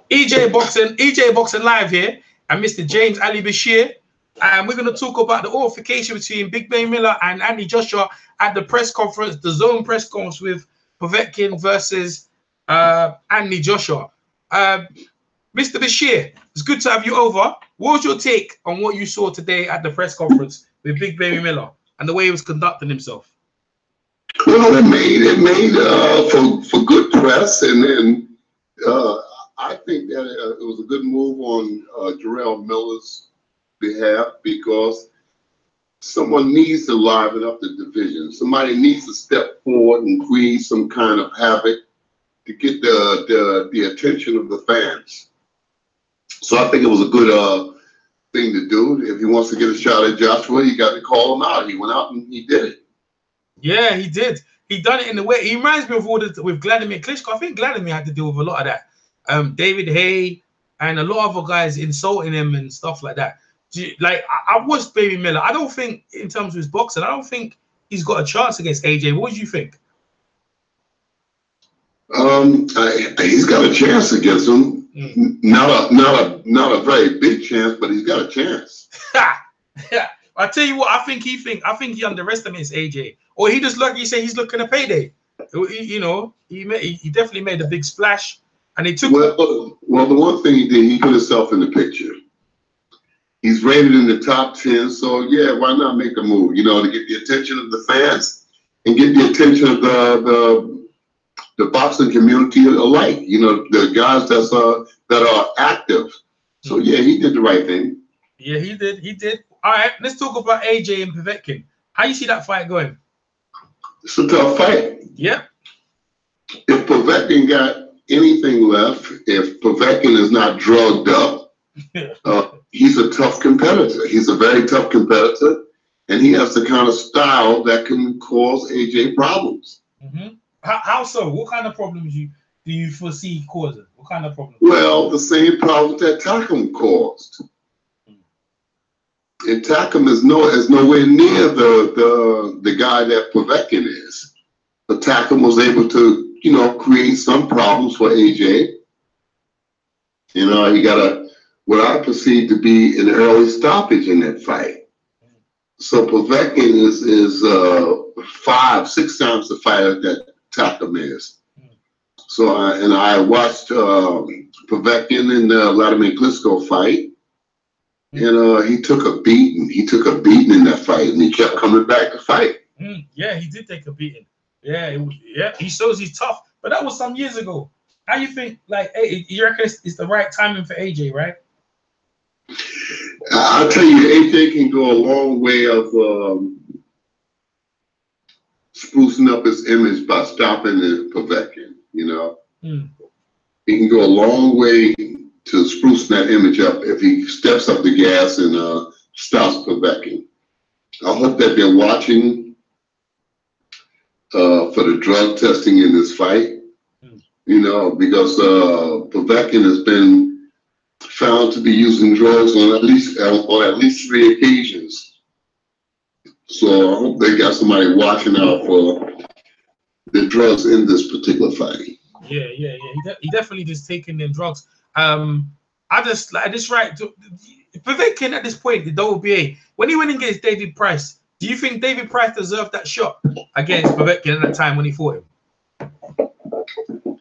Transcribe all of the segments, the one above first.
EJ Boxing Live here, and Mr. James Ali Bashir. And we're going to talk about the altercation between Big Baby Miller and Anthony Joshua at the press conference, the Zone press conference with Povetkin versus Anthony Joshua. Mr. Bashir, it's good to have you over. What was your take on what you saw today at the press conference with Big Baby Miller and the way he was conducting himself? Well, it made for good press, and then I think that it was a good move on Jarrell Miller's behalf, because someone needs to liven up the division. Somebody needs to step forward and create some kind of havoc to get the attention of the fans. So I think it was a good thing to do. If he wants to get a shot at Joshua, you got to call him out. He went out and he did it. Yeah, he did. He done it in a way. He reminds me of with Vladimir Klitschko. I think Vladimir had to deal with a lot of that. David Hay and a lot of other guys insulting him and stuff like that. Like, I watched Baby Miller. I don't think, in terms of his boxing, I don't think he's got a chance against AJ. What do you think? He's got a chance against him. Not a very big chance, but he's got a chance. Yeah, I tell you what, I think he underestimates AJ, or he just, like you say, he's looking at payday. You know, he definitely made a big splash, and he took. Well, the one thing he did, he put himself in the picture. He's rated in the top 10, so yeah, why not make a move? You know, to get the attention of the fans and get the attention of the boxing community alike. You know, the guys that are active. So yeah, he did the right thing. Yeah, he did. He did. All right, let's talk about AJ and Povetkin. How you see that fight going? It's a tough fight. Yeah. If Povetkin got anything left, if Povetkin is not drugged up, he's a tough competitor. He's a very tough competitor, and he has the kind of style that can cause AJ problems. How so? What kind of problems do you foresee causing? What kind of problems? Well, the same problems that Takam caused. And Takam is nowhere near the guy that Povetkin is. But Takam was able to, you know, create some problems for AJ. You know, he got what I perceive to be an early stoppage in that fight. So Povetkin is 5-6 times the fighter that Takam is. So I watched Povetkin in the Vladimir Klitschko fight, and he took a beating. He took a beating in that fight, and he kept coming back to fight. Yeah, he did take a beating. Yeah, he shows he's tough. But that was some years ago. How you think? Like, hey, you reckon it's the right timing for AJ, right? I'll tell you, AJ can go a long way of sprucing up his image by stopping the Povetkin. You know, he can go a long way to sprucing that image up if he steps up the gas and stops Povetkin. I hope that they're watching for the drug testing in this fight. You know, because Povetkin has been found to be using drugs on at least 3 occasions. So I hope they got somebody watching out for the drugs in this particular fight. Yeah. He definitely just taking them drugs. I just like this, right? Povetkin at this point, the WBA, when he went against David Price, do you think David Price deserved that shot against Povetkin at that time when he fought him?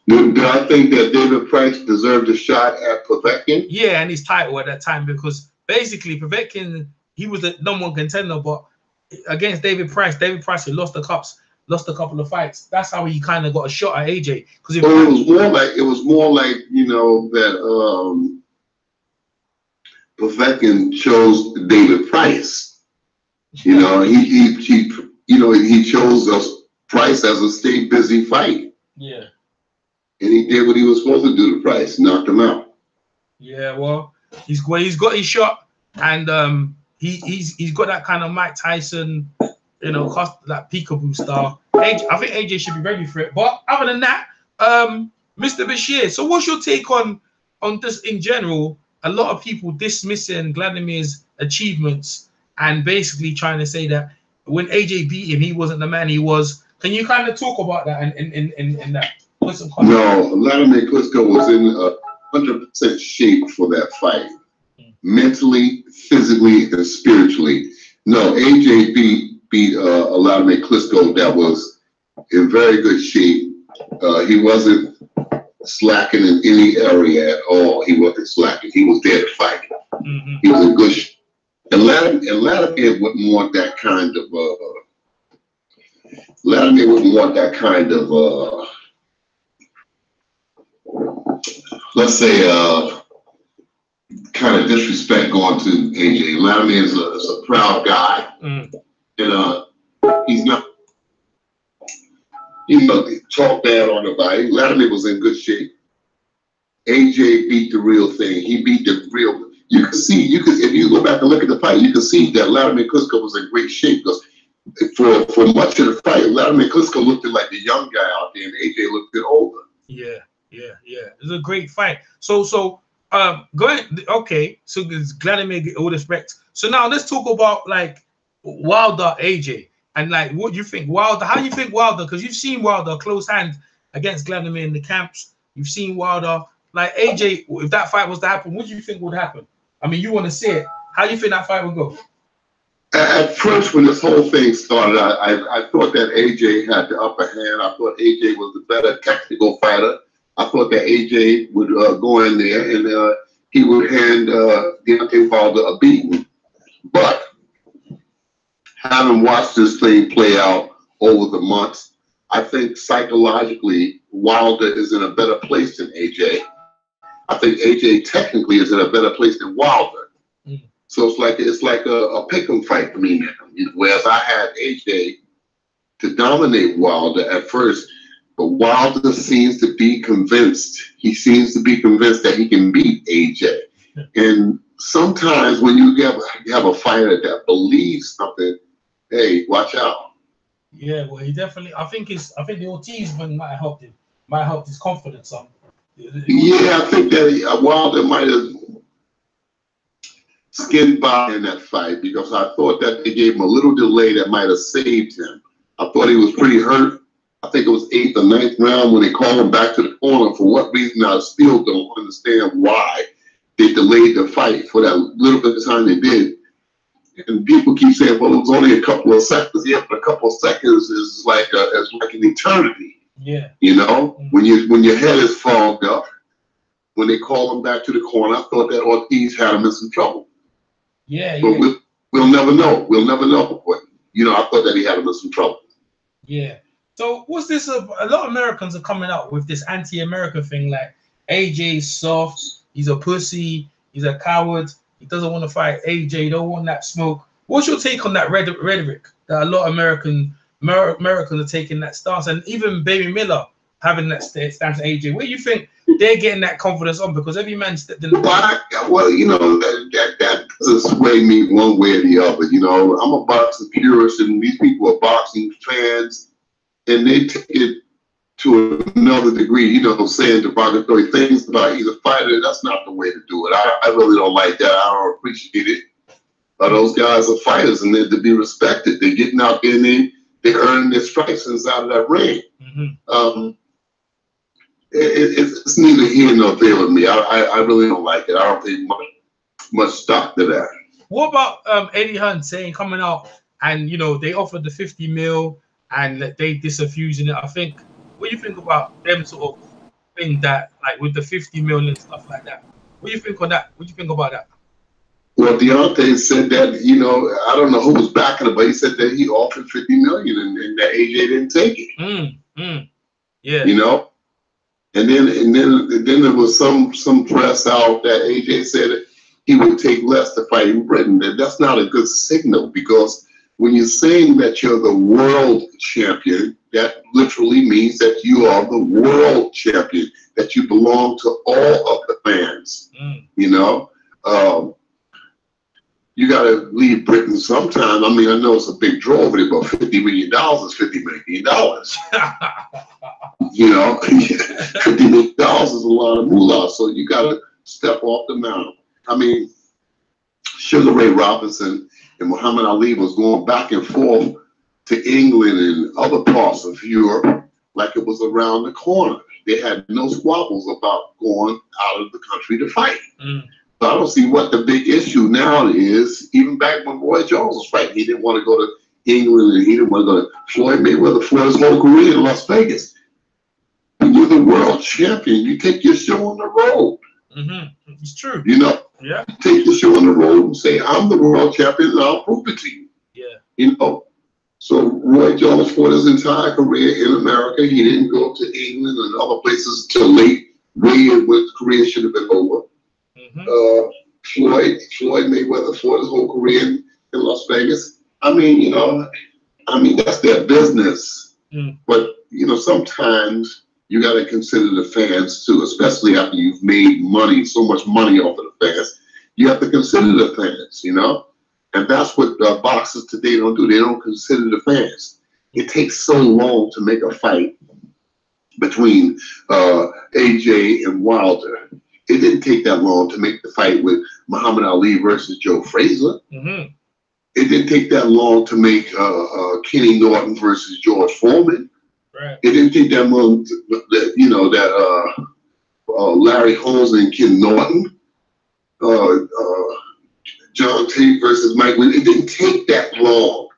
Do I think that David Price deserved a shot at Povetkin? Yeah, and his title at that time, because basically Povetkin, he was the #1 contender, but against David Price he lost a couple of fights. That's how he kind of got a shot at AJ. Because it was more like you know that Povetkin chose David Price. You know, he chose Price as a stay busy fight. Yeah. And he did what he was supposed to do to Price, knocked him out. Yeah, well, he's got his shot, and he's got that kind of Mike Tyson, you know, that peekaboo style. I think AJ should be ready for it. But other than that, Mr. Bashir, so what's your take on just in general? A lot of people dismissing Vladimir's achievements and basically trying to say that when AJ beat him, he wasn't the man he was. Can you kind of talk about that and that? No, Vladimir Klitschko was in 100% shape for that fight, mentally, physically, and spiritually. No, AJ beat Vladimir Klitschko that was in very good shape. He wasn't slacking in any area at all. He wasn't slacking. He was there to fight. He was in good shape. And Vladimir wouldn't want that kind of Vladimir wouldn't want that kind of let's say kind of disrespect going to AJ. Vladimir is a proud guy, and he's not, talk bad on nobody. Vladimir was in good shape. AJ beat the real thing. He beat the real. You can see, if you go back and look at the fight, you can see that Vladimir Klitschko was in great shape because for much of the fight, Vladimir Klitschko looked like the young guy out there, and AJ looked a bit older. Yeah. It was a great fight. So go ahead. Okay, so Vladimir get all the respect. So now let's talk about like Wilder, AJ, and like what do you think Wilder? How do you think Wilder? Because you've seen Wilder close hand against Vladimir in the camps. You've seen Wilder. Like AJ, if that fight was to happen, what do you think would happen? I mean, you want to see it. How do you think that fight would go? At first, when this whole thing started, I thought that AJ had the upper hand. I thought AJ was the better technical fighter. I thought that AJ would go in there and he would hand Deontay Wilder a beating. But having watched this thing play out over the months, I think psychologically Wilder is in a better place than AJ. I think AJ technically is in a better place than Wilder. So it's like a pick'em fight for me now. Whereas I had AJ to dominate Wilder at first, but Wilder seems to be convinced. He seems to be convinced that he can beat AJ. And sometimes when you have a fighter that believes something, hey, watch out. Yeah, well, he definitely. I think the Ortiz one might have helped him. Might have helped his confidence some. Yeah, I think that Wilder might have skinned by in that fight because I thought that they gave him a little delay that might have saved him. I thought he was pretty hurt. I think it was 8th or 9th round when they called him back to the corner. For what reason, I still don't understand why they delayed the fight for that little bit of time they did. And people keep saying, well, it was only a couple of seconds. Yeah, but a couple of seconds is like an eternity. Yeah. When your head is fogged up, when they called him back to the corner, I thought that Ortiz had him in some trouble. Yeah, but we'll never know. We'll never know. But, I thought that he had him in some trouble. Yeah. So what's this? A lot of Americans are coming out with this anti-American thing, like AJ's soft, he's a pussy, he's a coward, he doesn't want to fight AJ, don't want that smoke. What's your take on that rhetoric that a lot of Americans are taking that stance, and even Baby Miller having that stance to AJ? Where do you think they're getting that confidence on? Because every man stepped in the that doesn't sway me one way or the other. I'm a boxing purist, and these people are boxing fans, and they take it to another degree, saying derogatory things about either fighter. That's not the way to do it. I really don't like that. I don't appreciate it. Those guys are fighters, and they're to be respected. They're getting out there and they're earning their stripes inside of that ring. It's neither here nor there with me. I really don't like it. I don't think much stock to that. What about Eddie Hunt coming out and they offered the 50 mil and they disabusing it? I think. What do you think about them sort of thing that like with the 50 million stuff like that? What do you think on that? What do you think about that? Well, Deontay said that I don't know who was backing it, but he said that he offered 50 million and that AJ didn't take it. Yeah. And then there was some press out that AJ said that he would take less to fight in Britain. That's not a good signal, because when you're saying that you're the world champion, that literally means that you are the world champion, that you belong to all of the fans. You got to leave Britain sometime. I mean, I know it's a big draw over there, but $50 million is $50 million. $50 million is a lot of moolah, so you got to step off the mountain. I mean, Sugar Ray Robinson and Muhammad Ali was going back and forth to England and other parts of Europe like it was around the corner. They had no squabbles about going out of the country to fight. So I don't see what the big issue now is. Even back when Roy Jones was fighting, he didn't want to go to England, and he didn't want to go to Floyd Mayweather for his whole career in Las Vegas. When you're the world champion, you take your show on the road. It's true. You know, yeah. You take your show on the road and say, I'm the world champion, and I'll prove it to you. Yeah. You know, so Roy Jones fought his entire career in America. He didn't go to England and other places till late, way when his career should have been over. Floyd Mayweather fought his whole career in Las Vegas. I mean, you know, that's their business. But, you know, sometimes you got to consider the fans too, especially after you've made money, so much money off of the fans. You have to consider the fans, you know? And that's what boxers today don't do. They don't consider the fans. It takes so long to make a fight between AJ and Wilder. It didn't take that long to make the fight with Muhammad Ali versus Joe Frazier. It didn't take that long to make Kenny Norton versus George Foreman. Right. It didn't take that long, Larry Holmes and Ken Norton, John Tate versus Mike Wynn. It didn't take that long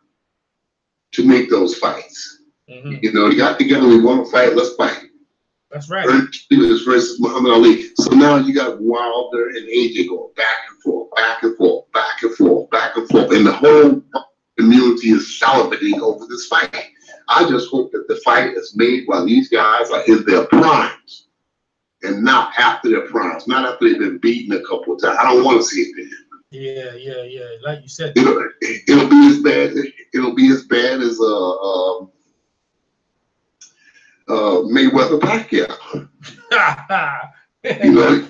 to make those fights. You know, you got together, we want to fight, let's fight. That's right. Stevens versus Muhammad Ali. So now you got Wilder and AJ going back and forth, back and forth, back and forth, back and forth. And the whole community is salivating over this fight. I just hope that the fight is made while these guys are in their primes and not after their primes, not after they've been beaten a couple of times. I don't want to see it then. Yeah. Like you said, it'll be as bad. It'll be as bad as Mayweather Pacquiao. You know,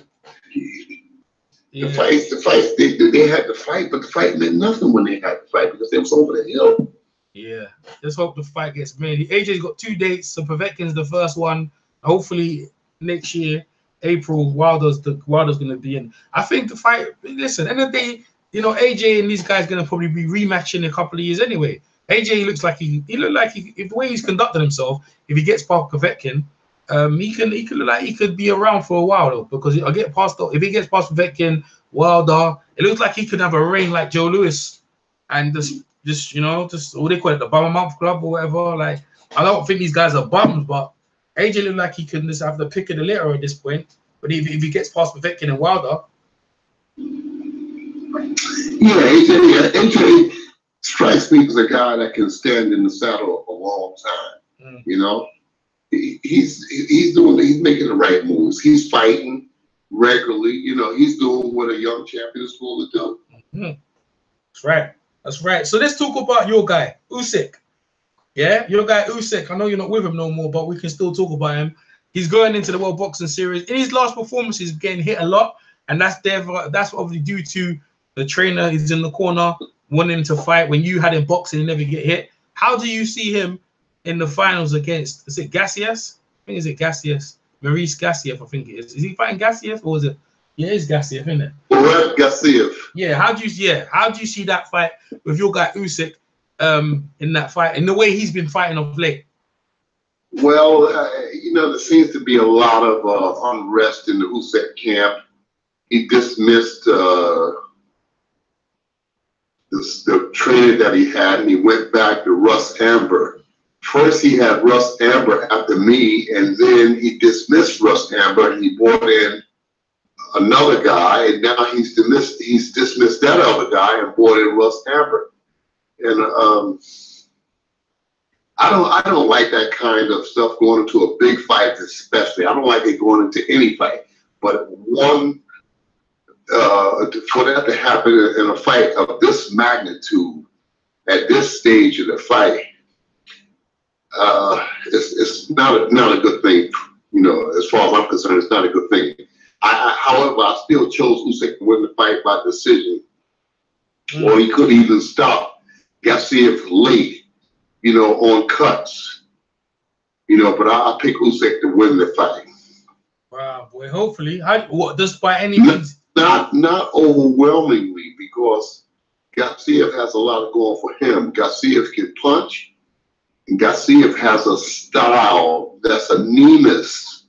the fights. They had to fight, but the fight meant nothing when they had to fight because they was over the hill. Yeah, let's hope the fight gets made. AJ's got 2 dates. So Povetkin's the first one. Hopefully next year, April, Wilder's going to be in. I think the fight. Listen, end of the day, you know, AJ and these guys going to probably be rematching in a couple of years anyway. AJ looks like he looked like if the way he's conducted himself, if he gets past Povetkin, he could look like he could be around for a while though, because if he gets past Povetkin, Wilder, it looks like he could have a reign like Joe Louis, and just what they call it, the Bum a Month Club or whatever. Like, I don't think these guys are bums, but AJ look like he can just have the pick of the litter at this point. But if he gets past Povetkin and Wilder, AJ strikes me as a guy that can stand in the saddle a long time. You know, he's making the right moves. He's fighting regularly. You know, he's doing what a young champion is supposed to do. That's right. So let's talk about your guy, Usyk. Yeah, your guy Usyk. I know you're not with him no more, but we can still talk about him. He's going into the World Boxing Series. In his last performance, he's getting hit a lot, and that's obviously due to the trainer. He's in the corner wanting to fight. When you had him boxing, he never get hit. How do you see him in the finals against? Is it Gassiev? I think Gassiev. Maurice Gassiev, I think it is. Is he fighting Gassiev or is it? Yeah, it's Gassiev, isn't it? Murat Gassiev. Yeah. How do you see that fight with your guy Usyk in that fight, in the way he's been fighting of late? Well, there seems to be a lot of unrest in the Usyk camp. He dismissed the trainer that he had, and he went back to Russ Amber. First, he had Russ Amber after me, and then he dismissed Russ Amber, and he brought in another guy, and now he's dismissed that other guy and brought in Russ Amber. And I don't like that kind of stuff going into a big fight, especially. I don't like it going into any fight. But for that to happen in a fight of this magnitude at this stage of the fight, it's not a good thing. You know, as far as I'm concerned, it's not a good thing. However, I still chose Usyk to win the fight by decision. Or he could even stop Gassiev late, on cuts. But I pick Usyk to win the fight. Wow, boy. Hopefully. Just by any means? Not overwhelmingly, because Gassiev has a lot going for him. Gassiev can punch, and Gassiev has a style that's a newness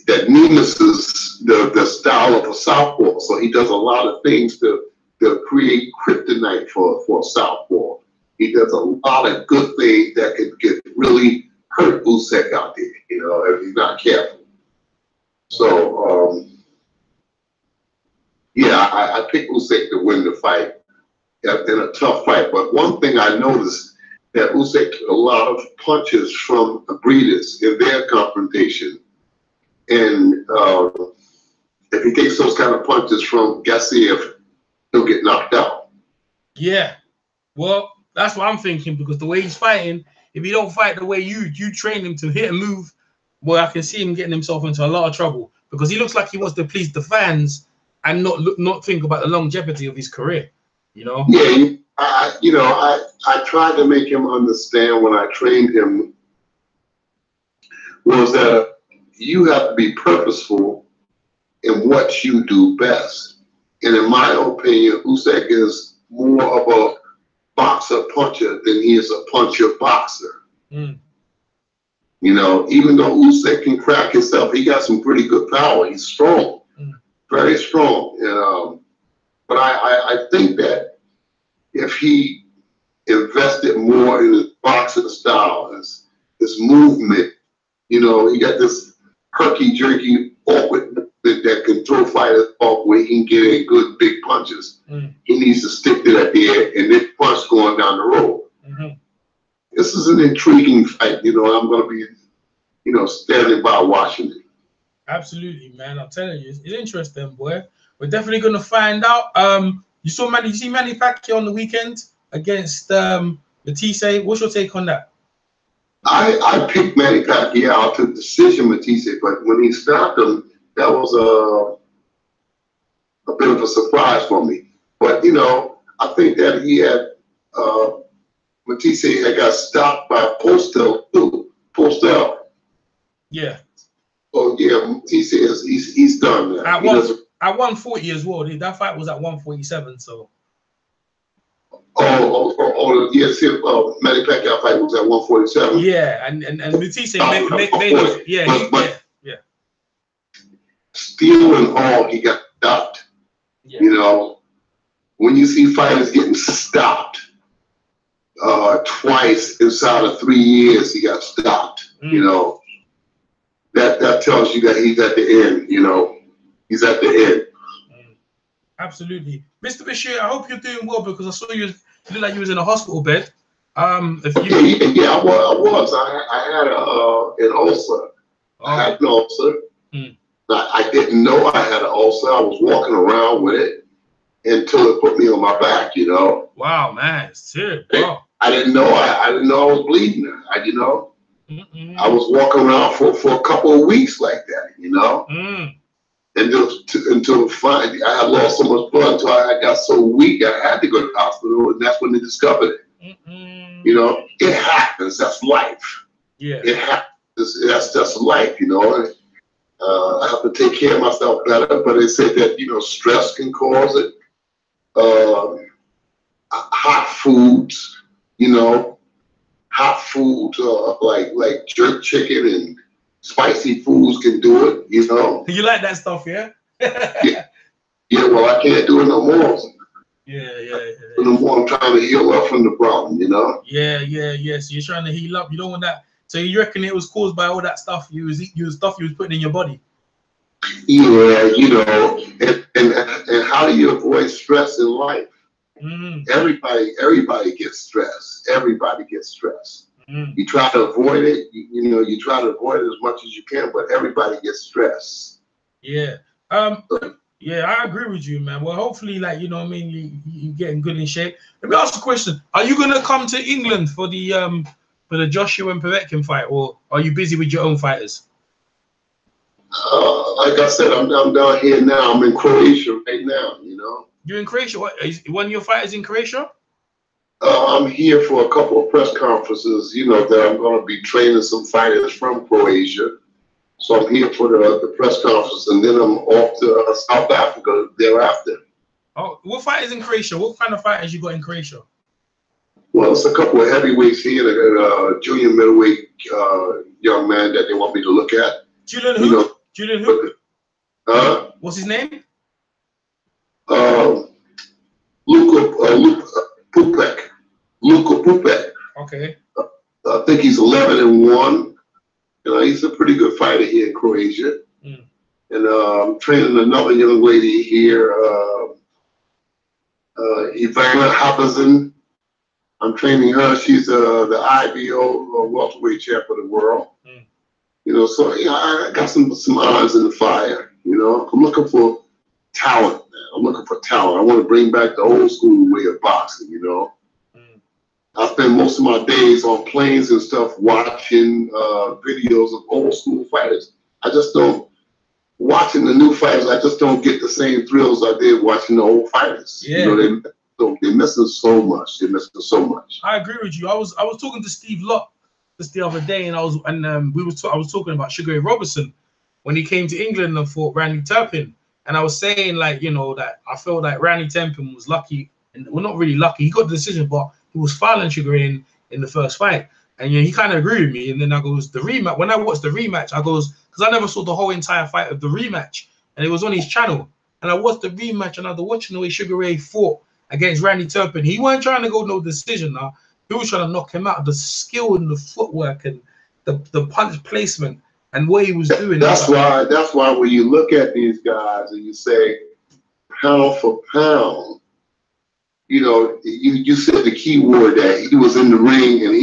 that mimics the style of a southpaw. So he does a lot of things to create kryptonite for a southpaw. He does a lot of good things that could really hurt Usyk out there, you know, if he's not careful. So, yeah, I picked Usyk to win the fight in a tough fight. But one thing I noticed that Usyk took a lot of punches from Breeders in their confrontation. And if he takes those kind of punches from Gassiev, he'll get knocked out. Yeah, well, that's what I'm thinking, because the way he's fighting, if he don't fight the way you train him to hit and move, well, I can see him getting himself into a lot of trouble, because he looks like he wants to please the fans and not think about the longevity of his career, you know? Yeah, I tried to make him understand when I trained him was that you have to be purposeful in what you do best. And in my opinion, Usyk is more of a boxer puncher than he is a puncher boxer. You know, even though Usyk can crack himself, he got some pretty good power. He's strong, very strong. And but I think that if he invested more in his boxing style, his movement, you know, he got this herky-jerky, awkward movement that can throw fighters off where he can get in good big punches. He needs to stick to that there and then punch going down the road. This is an intriguing fight. You know, I'm going to be, you know, standing by watching it. Absolutely, man. I'm telling you, it's interesting, boy. We're definitely going to find out. You see Manny Pacquiao on the weekend against Matisse. What's your take on that? I picked Manny Pacquiao to decision Matisse, but when he stopped him, that was a bit of a surprise for me. But, you know, I think that he had, Matisse had got stopped by Postel too. Postel. Yeah. Oh, yeah, Matisse he's done now. At 140 as well. That fight was at 147, so. Yes, Manny Pacquiao fight was at 147. Yeah, and Matisse made yeah. Steel and all, he got stopped. Yeah. You know, when you see fighters getting stopped twice inside of 3 years, he got stopped. You know, that tells you that he's at the end. You know, he's at the end. Absolutely, Mr. Bashir. I hope you're doing well, because I saw you looked like you was in a hospital bed. Yeah, I was. I had an ulcer. I had an ulcer. I didn't know I had an ulcer. I was walking around with it until it put me on my back. You know. Wow, man, it's serious. Wow. I didn't know. I didn't know I was bleeding. You know. I was walking around for a couple of weeks like that. You know. Until finally, I had lost so much blood until I got so weak I had to go to the hospital, and that's when they discovered it. You know, it happens. That's life. Yeah. It happens. That's just life. You know. I have to take care of myself better, but they said that, you know, stress can cause it. Hot foods, you know, hot foods like jerk chicken and spicy foods can do it, you know. You like that stuff, yeah? Yeah, well, I can't do it no more. Yeah. No more. I'm trying to heal up from the problem, you know. Yeah. So you're trying to heal up. You don't want that. So you reckon it was caused by all that stuff you was putting in your body? Yeah, you know, and how do you avoid stress in life? Everybody gets stressed. Everybody gets stressed. You try to avoid it. You try to avoid it as much as you can, but everybody gets stressed. Yeah. Yeah, I agree with you, man. Well, hopefully, like, you know what I mean, you getting good in shape. Let me ask a question. Are you gonna come to England for the Joshua and Predation fight, or are you busy with your own fighters? Like I said, I'm down here now. I'm in Croatia right now, you know. You're in Croatia? What, is one of your fighters in Croatia? I'm here for a couple of press conferences, you know, that I'm going to be training some fighters from Croatia. So I'm here for the press conference, and then I'm off to South Africa thereafter. Oh, what fighters in Croatia? What kind of fighters you got in Croatia? Well, it's a couple of heavyweights here, and a junior middleweight young man that they want me to look at. Julian You who? know, Julian who? What's his name? Luka Pupek. Luka Pupek. Okay. I think he's 11-1. You know, he's a pretty good fighter here in Croatia. Mm. And I'm training another young lady here, Ivana Hapazin. I'm training her. She's the IBO welterweight champ of the world. Mm. You know, so yeah, I got some irons in the fire. You know, I'm looking for talent, man. I'm looking for talent. I want to bring back the old school way of boxing. You know, I spend most of my days on planes and stuff watching videos of old school fighters. I just don't watching the new fighters. I just don't get the same thrills I did watching the old fighters. Yeah. You know, they're missing so much. They're missing so much. I agree with you. I was talking to Steve Lott just the other day, and I was talking about Sugar Ray Robinson when he came to England and fought Randy Turpin, and I was saying, like, you know, that I felt like Randy Turpin was lucky, and well, not really lucky. He got the decision, but he was fouling Sugar Ray in the first fight, and you know, he kind of agreed with me. And then I goes, the rematch. When I watched the rematch, I goes, because I never saw the whole entire fight of the rematch, and it was on his channel, and I watched the rematch, and I was watching the way Sugar Ray fought against Randy Turpin. He wasn't trying to go no decision now. He was trying to knock him out. The skill and the footwork and the punch placement and what he was doing. That's why when you look at these guys and you say pound for pound, you know, you said the key word that he was in the ring and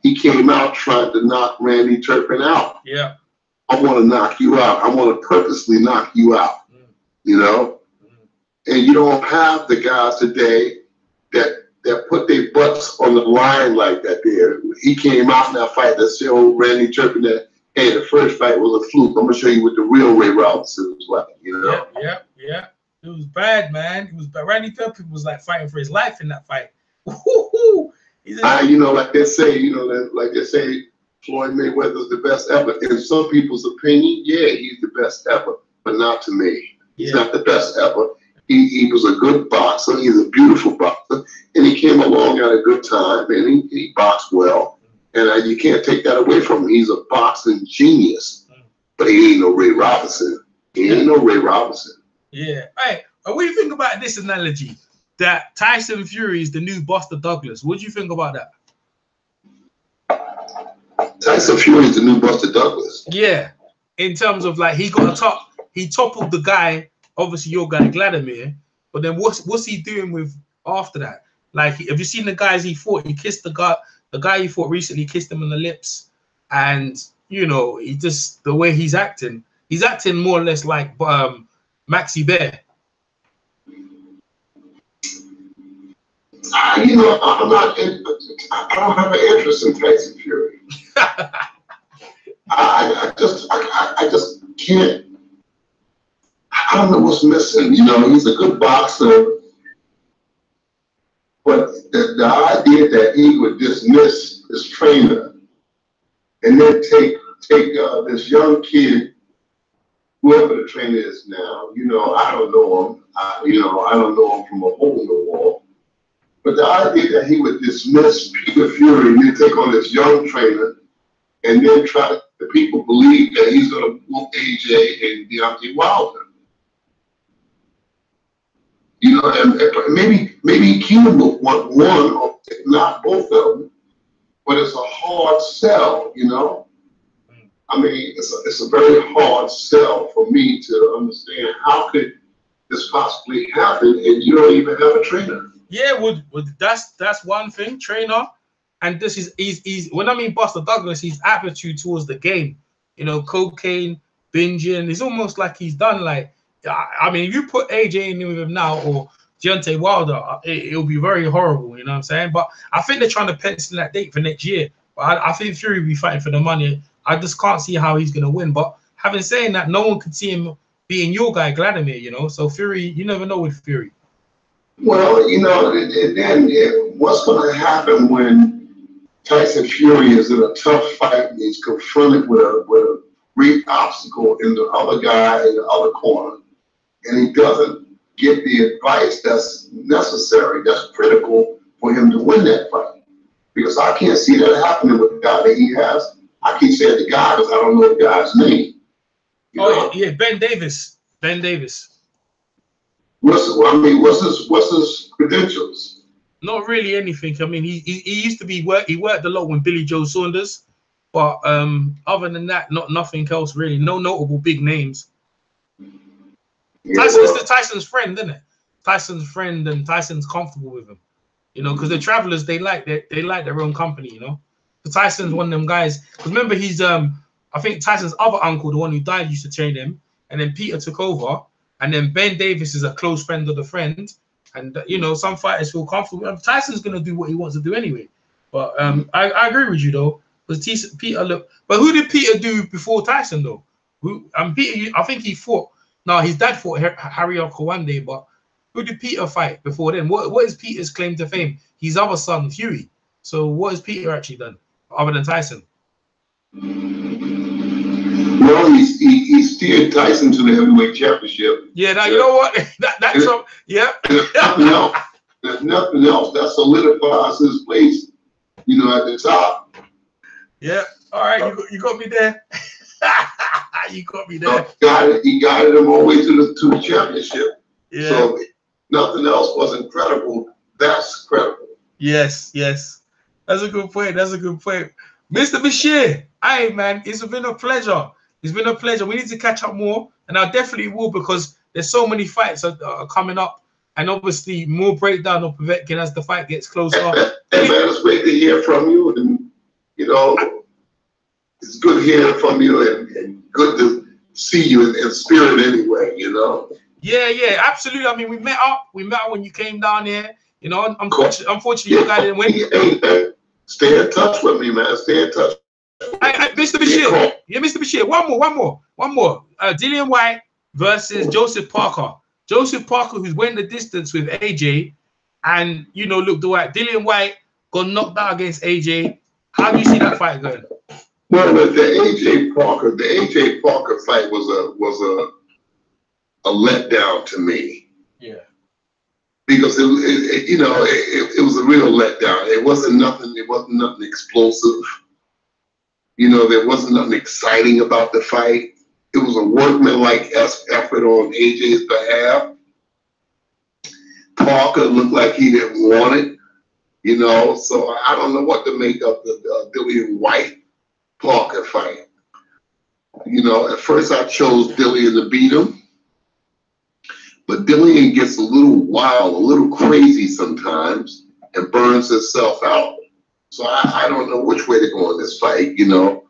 he came out trying to knock Randy Turpin out. Yeah. I want to knock you out. I want to purposely knock you out. You know? And you don't have the guys today that put their butts on the line like that there. He came out in that fight that showed Randy Turpin that, hey, the first fight was a fluke. I'm going to show you what the real Ray Robinson was like, you know? Yeah. It was bad, man. It was bad. Randy Turpin was like fighting for his life in that fight. You know, like they say, Floyd Mayweather's the best ever. In some people's opinion, yeah, he's the best ever, but not to me. He's not the best ever. He was a good boxer. He's a beautiful boxer. And he came along at a good time, and he boxed well. And you can't take that away from him. He's a boxing genius. But he ain't no Ray Robinson. He ain't no Ray Robinson. Yeah. Hey, what do you think about this analogy? That Tyson Fury is the new Buster Douglas. What do you think about that? Tyson Fury is the new Buster Douglas. Yeah. In terms of, like, he toppled the guy, obviously your guy Vladimir, but then what's he doing with after that? Like, have you seen the guys he fought? He kissed the guy he fought recently, kissed him on the lips, and you know, he just, the way he's acting more or less like Maxi Bear. You know, I don't have an interest in Tyson Fury. I just can't. I don't know what's missing. You know, he's a good boxer, but the idea that he would dismiss his trainer and then take this young kid, whoever the trainer is now, you know, I don't know him. I don't know him from a hole in the wall. But the idea that he would dismiss Peter Fury and then take on this young trainer and then the people believe that he's going to whoop AJ and Deontay Wilder. You know, and maybe Keenan will want one, or not both of them, but it's a hard sell, you know? I mean, it's a very hard sell for me to understand how could this possibly happen and you don't even have a trainer. Yeah, that's one thing, trainer. And this is he's when I mean Buster Douglas, his attitude towards the game, you know, cocaine, binging. It's almost like he's done. Like, I mean, if you put AJ in with him now or Deontay Wilder, it'll be very horrible. You know what I'm saying? But I think they're trying to pencil that date for next year. But I think Fury will be fighting for the money. I just can't see how he's gonna win. But having said that, no one could see him being your guy, Vladimir. You know, so Fury, you never know with Fury. Well, you know, then what's going to happen when Tyson Fury is in a tough fight and he's confronted with a great obstacle in the other guy in the other corner, and he doesn't get the advice that's necessary, that's critical for him to win that fight? Because I can't see that happening with the guy that he has. I keep saying the guy because I don't know the guy's name. Yeah, Ben Davis. Ben Davis. What's his credentials? Not really anything. I mean, he used to be he worked a lot with Billy Joe Saunders, but other than that, nothing else really. No notable big names. Yeah, Tyson's friend, isn't it? Tyson's friend, and Tyson's comfortable with him. You know, because the travelers they like their own company. You know, so Tyson's one of them guys. Because remember, he's I think Tyson's other uncle, the one who died, used to train him, and then Peter took over, and then Ben Davis is a close friend of the friend. And you know, some fighters feel comfortable. Tyson's gonna do what he wants to do anyway. But I agree with you though, because Peter look. But who did Peter do before Tyson though? Peter, I think he fought. No, his dad fought Harry Kawande, but who did Peter fight before then? What is Peter's claim to fame? His other son, Huey. So what has Peter actually done other than Tyson? Well, he steered Tyson to the heavyweight championship. Yeah, now you know what? That's yeah. There's nothing else that solidifies his place, you know, at the top. Yeah. All right, you got me there. You got me there. He guided him all the way to the championship. Yeah. So nothing else wasn't credible. That's credible. Yes. That's a good point. Mr. Bashir, hey man, it's been a pleasure. It's been a pleasure. We need to catch up more, and I definitely will, because there's so many fights that are coming up, and obviously more breakdown of Povetkin as the fight gets closer. Hey man, it's great to hear from you, and you know, it's good hearing from you, and good to see you in spirit anyway. You know. Yeah, absolutely. I mean, we met up when you came down here. You know, unfortunately, you guys didn't win. Hey, stay in touch with me, man. Stay in touch. Mr. Bashir. Yeah, Mr. Bashir. One more. Dillian White versus Joseph Parker. Joseph Parker, who's went the distance with AJ, and you know, look, Dillian White got knocked out against AJ. How do you see that fight going? Well, the AJ Parker fight was a letdown to me. Yeah. Because it was a real letdown. It wasn't nothing explosive. You know, there wasn't nothing exciting about the fight. It was a workmanlike effort on AJ's behalf. Parker looked like he didn't want it, you know, so I don't know what to make of the Dillian White Parker fight. You know, at first I chose Dillian to beat him, but Dillian gets a little wild, a little crazy sometimes, and burns himself out. So I don't know which way to go in this fight, you know.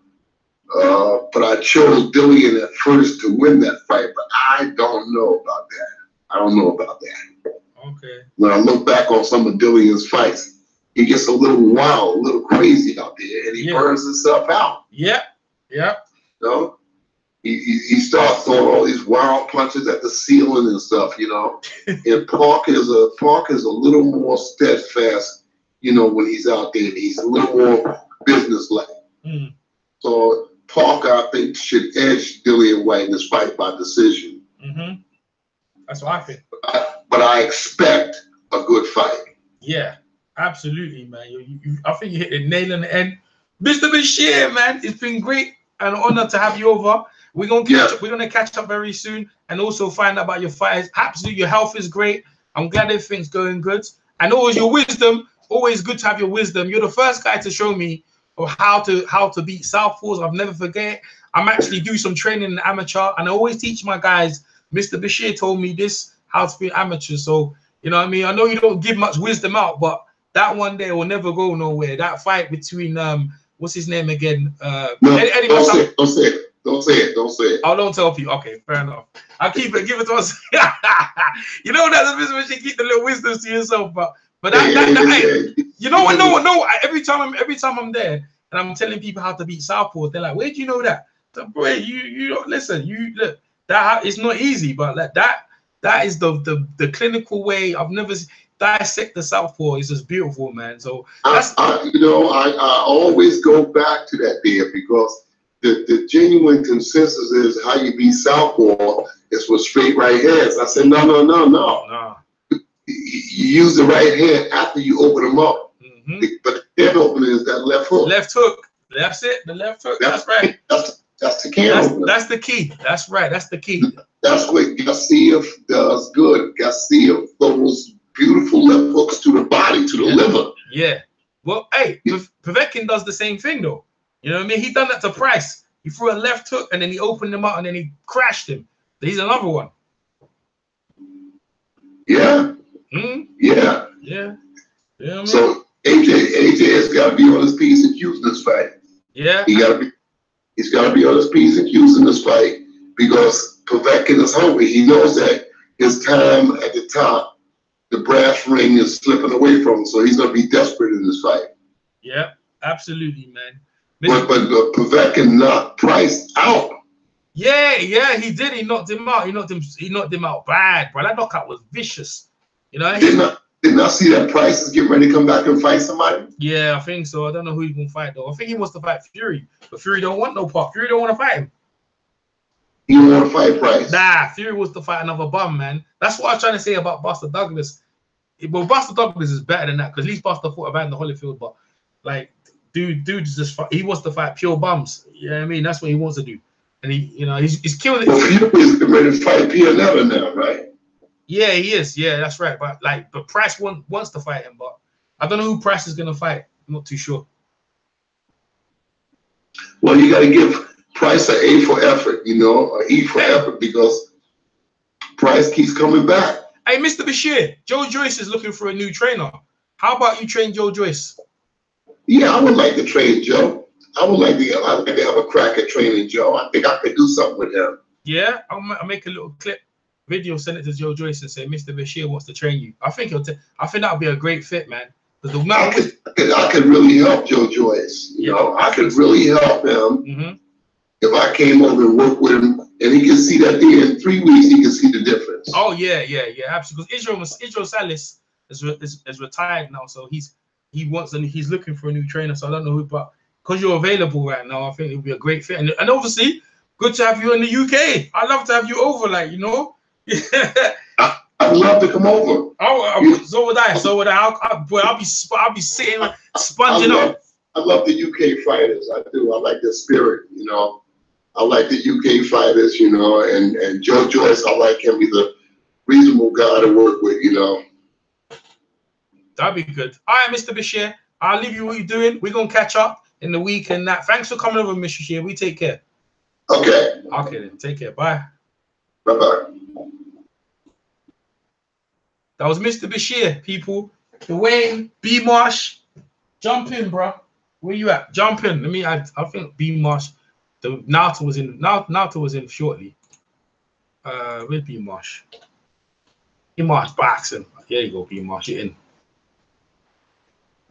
But I chose Dillian at first to win that fight, but I don't know about that. Okay. When I look back on some of Dillian's fights, he gets a little wild, a little crazy out there, and he burns himself out. Yeah. You know? He starts throwing all these wild punches at the ceiling and stuff, you know. And Parker's a little more steadfast, you know, when he's out there. He's a little more businesslike. Mm. So Parker, I think, should edge Dillian White in this fight by decision. Mm-hmm. That's what I think. But I expect a good fight. Yeah, absolutely, man. I think you hit the nail on the end. Mr. Bashir, man, it's been great and an honor to have you over. We're gonna catch up very soon, and also find out about your fights. Absolutely, your health is great. I'm glad everything's going good. And always your wisdom. Always good to have your wisdom. You're the first guy to show me of how to beat southpaws. I'll never forget. I'm actually do some training in amateur, and I always teach my guys. Mr. Bashir told me this, how to be an amateur. So you know what I mean. I know you don't give much wisdom out, but that one day will never go nowhere. That fight between what's his name again? Don't say it. Don't say it. Oh, don't tell people. Okay, fair enough. I'll keep it. Give it to us. You know that the business, you keep the little wisdoms to yourself, but hey, you know what? No. Every time I'm there and I'm telling people how to beat southpaws, they're like, "Where do you know that?" So, boy, you don't listen. You look that it's not easy, but like that is the clinical way. I've never dissect the southpaw. Is just beautiful, man. So that's I always go back to that there because the genuine consensus is how you beat southpaw is with straight right hands. I said no. You use the right hand after you open them up. Mm-hmm. But the head opening is that left hook. Left hook. That's it. The left hook. That's right. That's the can opener. That's the key. That's right. That's the key. That's what Gassiev does good. Gassiev throws beautiful left hooks to the body, to the liver. Yeah. Well, hey, Povetkin does the same thing though. You know what I mean? He done that to Price. He threw a left hook and then he opened him up and then he crashed him. He's another one. Yeah. Yeah. Yeah. You know what I mean? So AJ has got to be on his P's and Q's in this fight. Yeah. He's got to be on his P's and Q's in this fight because Povetkin is hungry. He knows that his time at the top, the brass ring is slipping away from him, so he's going to be desperate in this fight. Yeah, absolutely, man. But Povetkin knocked Price out. Yeah, he did. He knocked him out. He knocked him out bad, bro. That knockout was vicious. You know. Did not see that Price is getting ready to come back and fight somebody. Yeah, I think so. I don't know who he's gonna fight though. I think he wants to fight Fury, but Fury don't want no part. Fury don't want to fight him. He don't want to fight Price. Nah, Fury wants to fight another bum, man. That's what I was trying to say about Buster Douglas. Well, Buster Douglas is better than that because at least Buster fought Evander Holyfield, but like, dude just he wants to fight pure bums. You know what I mean? That's what he wants to do, and he's killing it. Well, Fury's ready to fight Pianella now, right? Yeah, he is. Yeah, that's right. But Price wants to fight him, but I don't know who Price is gonna fight. I'm not too sure. Well, you got to give Price an A for effort, you know, an E for effort because Price keeps coming back. Hey, Mr. Bashir, Joe Joyce is looking for a new trainer. How about you train Joe Joyce? Yeah, I would like to train Joe. I would like to have a crack at training Joe. I think I could do something with him. Yeah, I'll make a little video, send it to Joe Joyce and say, Mr. Bashir wants to train you. I think that'll be a great fit, man. I could really help Joe Joyce. You know, I could really help him if I came over and worked with him, and he can see that in 3 weeks he can see the difference. Oh yeah, absolutely. Because Israel Salis is retired now, so he's looking for a new trainer. So I don't know who, but because you're available right now, I think it would be a great fit. And obviously, good to have you in the UK. I'd love to have you over, like, you know. I'd love to come over. So would I. I'll be sitting sponging up. I love the UK fighters. I do. I like their spirit, you know. I like the UK fighters, you know, and Joe Joyce, I like him. He's a reasonable guy to work with, you know. That'd be good. All right, Mr. Bashir, I'll leave you what you're doing. We're going to catch up in the week and that. Thanks for coming over, Mr. Bashir. We take care. Okay. Okay, then. Take care. Bye. Bye-bye. That was Mr. Bashir, people. Dwayne, B. Marsh, jump in, bro. Where you at? Jump in. I think B. Marsh. The Naruto was in shortly. Where's B. Marsh? B. Marsh boxing. There you go, B. Marsh. You're in.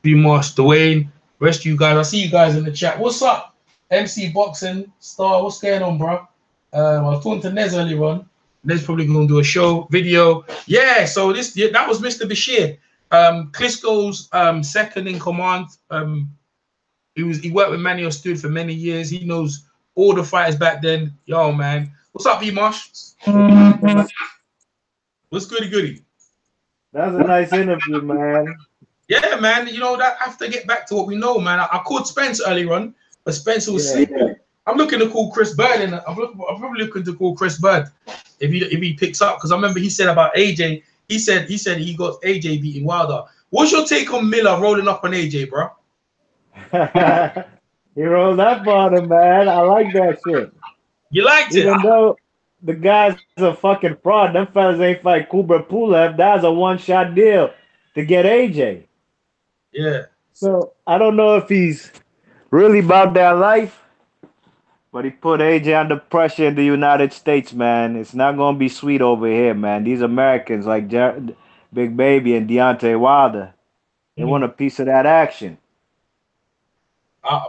B. Marsh, Dwayne, rest of you guys. I see you guys in the chat. What's up? MC Boxing Star. What's going on, bro? I was talking to Nez earlier on. Nez probably gonna do a video. Yeah. So that was Mr. Bashir. Klitschko's second in command. He worked with Manny Ostud for many years. He knows all the fighters back then. Yo, man. What's up, B. Marsh? What's goody? That was a nice interview, man. Yeah, man. You know, that I have to get back to what we know, man. I called Spence earlier on, but Spence was sleeping. Yeah. I'm looking to call Chris Bird, and I'm probably looking to call Chris Bird if he picks up, because I remember he said about AJ. He said he got AJ beating Wilder. What's your take on Miller rolling up on AJ, bro? He rolled up on him, man. I like that shit. You liked it? Even though the guy's a fucking fraud, them fellas ain't fight Kubra Pulev. That was a one-shot deal to get AJ. Yeah. So I don't know if he's really about that life, but he put AJ under pressure in the United States, man. It's not gonna be sweet over here, man. These Americans like Big Baby and Deontay Wilder, they want a piece of that action.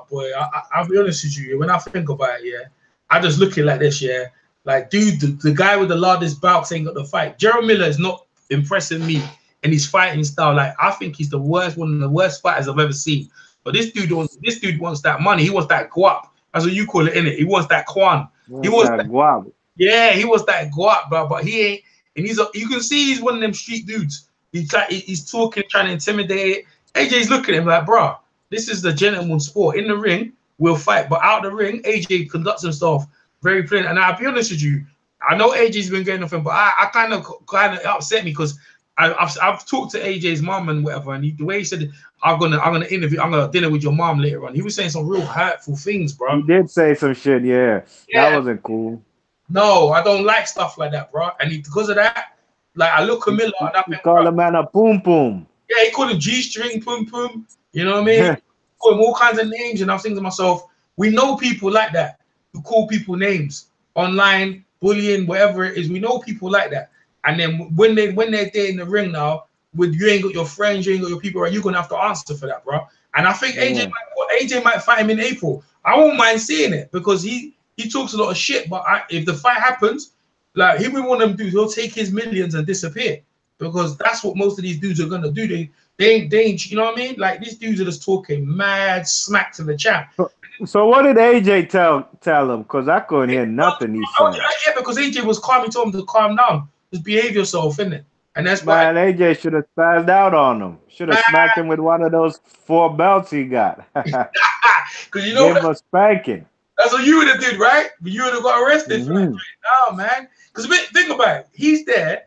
Boy, I'll be honest with you. When I think about it, yeah, I just look at it like this, yeah. Like, dude, the guy with the largest bouts ain't got the fight. Gerald Miller is not impressing me in his fighting style. Like, I think he's one of the worst fighters I've ever seen. But this dude wants that money. He wants that guap. That's what you call it, innit? He wants that quan. He wants that guap. Yeah, he wants that guap, bro. But he ain't. And you can see he's one of them street dudes. He's talking, trying to intimidate. AJ's looking at him like, bro, this is the gentleman's sport. In the ring, will fight. But out the ring, AJ conducts himself very plain. And I'll be honest with you, I know AJ's been getting off him, but I kind of upset me because I've talked to AJ's mom and whatever, and the way he said I'm gonna dinner with your mom later on. He was saying some real hurtful things, bro. He did say some shit, yeah. Yeah. That wasn't cool. No, I don't like stuff like that, bro. And because of that, like I look at Miller and I think, call a man a poom poom. Yeah, he called him G-string, poom poom. You know what I mean? Call him all kinds of names, and I'm thinking to myself, we know people like that who call people names online, bullying, whatever it is. We know people like that. And then when they're there in the ring now, with you ain't got your friends, you ain't got your people, right? You're gonna have to answer for that, bro. And I think AJ might fight him in April. I won't mind seeing it because he talks a lot of shit. But if the fight happens, like he would want them dudes, he'll take his millions and disappear because that's what most of these dudes are gonna do. They ain't, you know what I mean? Like these dudes are just talking mad smack to the champ. So what did AJ tell him? Because I couldn't hear nothing he said. Yeah, because AJ was calm. He told him to calm down. Just behave yourself, innit? And that's why. Man, AJ should have spazzed out on him. Should have smacked him with one of those 4 belts he got. Because you know give him a spanking. That's what you would have did, right? You would have got arrested for that. No, man. Because think about it. He's there,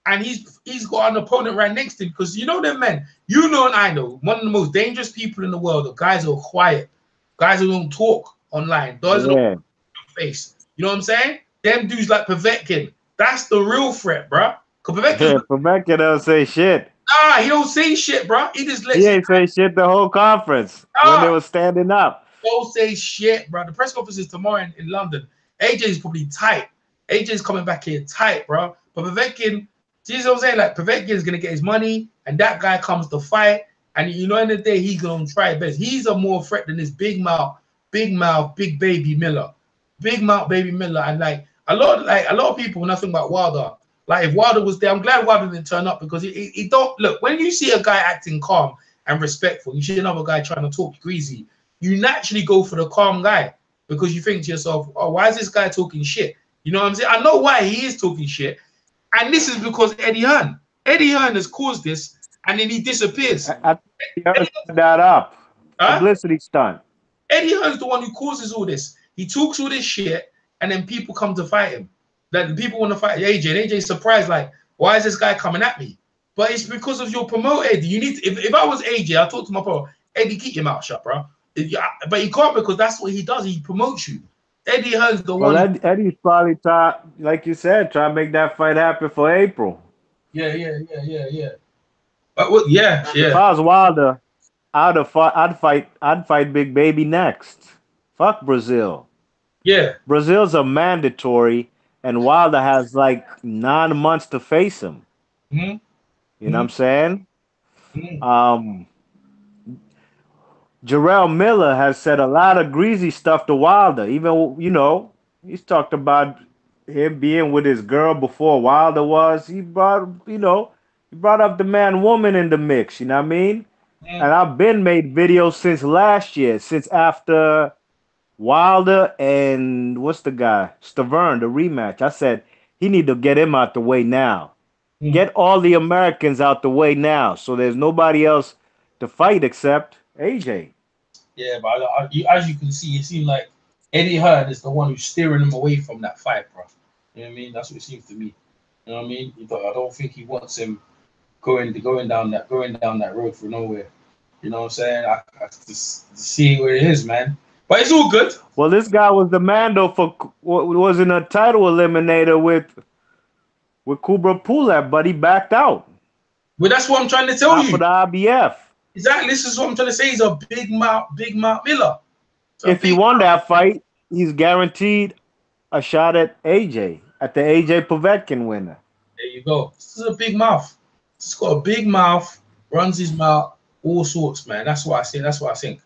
and he's got an opponent right next to him. Because you know them men. You know and I know. One of the most dangerous people in the world are guys who are quiet. Guys who don't talk online. Those don't face. You know what I'm saying? Them dudes like Povetkin. That's the real threat, bro. Povetkin don't say shit. Nah, he don't say shit, bro. He just lets. He ain't say shit the whole conference when they were standing up. Don't say shit, bro. The press conference is tomorrow in London. AJ's probably tight. AJ's coming back here tight, bro. But Povetkin, see what I'm saying? Like Povetkin's gonna get his money, and that guy comes to fight. And you know, in the day, he's gonna try his best. He's a more threat than this big mouth, big baby Miller, big mouth baby Miller. And like a lot of people, when I think about Wilder, like if Wilder was there, I'm glad Wilder didn't turn up because he don't look. When you see a guy acting calm and respectful, you see another guy trying to talk greasy, you naturally go for the calm guy because you think to yourself, oh, why is this guy talking shit? You know what I'm saying? I know why he is talking shit, and this is because Eddie Hearn. Eddie Hearn has caused this. And then he disappears. I think Hearn set that up. Publicity stunt. Eddie Hearn's the one who causes all this. He talks all this shit, and then people come to fight him. Like people want to fight AJ, and AJ's surprised, like, why is this guy coming at me? But it's because of your promoter, Eddie. You need to, if I was AJ, I talk to my pro, Eddie, keep your mouth shut, bro. But he can't because that's what he does. He promotes you. Eddie Hearn's the one. Well, Eddie's probably like you said, try to make that fight happen for April. Yeah. Well, yeah. If I was Wilder, I'd fight Big Baby next. Fuck Brazil. Yeah. Brazil's a mandatory, and Wilder has like 9 months to face him. You know what I'm saying? Jarrell Miller has said a lot of greasy stuff to Wilder. Even, you know, he's talked about him being with his girl before Wilder was. He brought up the man-woman in the mix, you know what I mean? And I've been made videos since last year, since after Wilder and what's the guy? Stavern, the rematch. I said, he need to get him out the way now. Get all the Americans out the way now, so there's nobody else to fight except AJ. Yeah, but as you can see, it seems like Eddie Hearn is the one who's steering him away from that fight, bro. You know what I mean? That's what it seems to me. You know what I mean? I don't think he wants him going down that road for nowhere. You know what I'm saying? I just see where it is, man. But it's all good. Well, this guy was the man though for wasn't a title eliminator with Kubra Pulev, but he backed out. Well, that's what I'm trying to tell you. For the IBF. Exactly. This is what I'm trying to say. He's a big mouth Miller. If he won that fight, he's guaranteed a shot at AJ, at the AJ Povetkin winner. There you go. This is a big mouth. He's got a big mouth, runs his mouth, all sorts, man. That's what I see. That's what I think.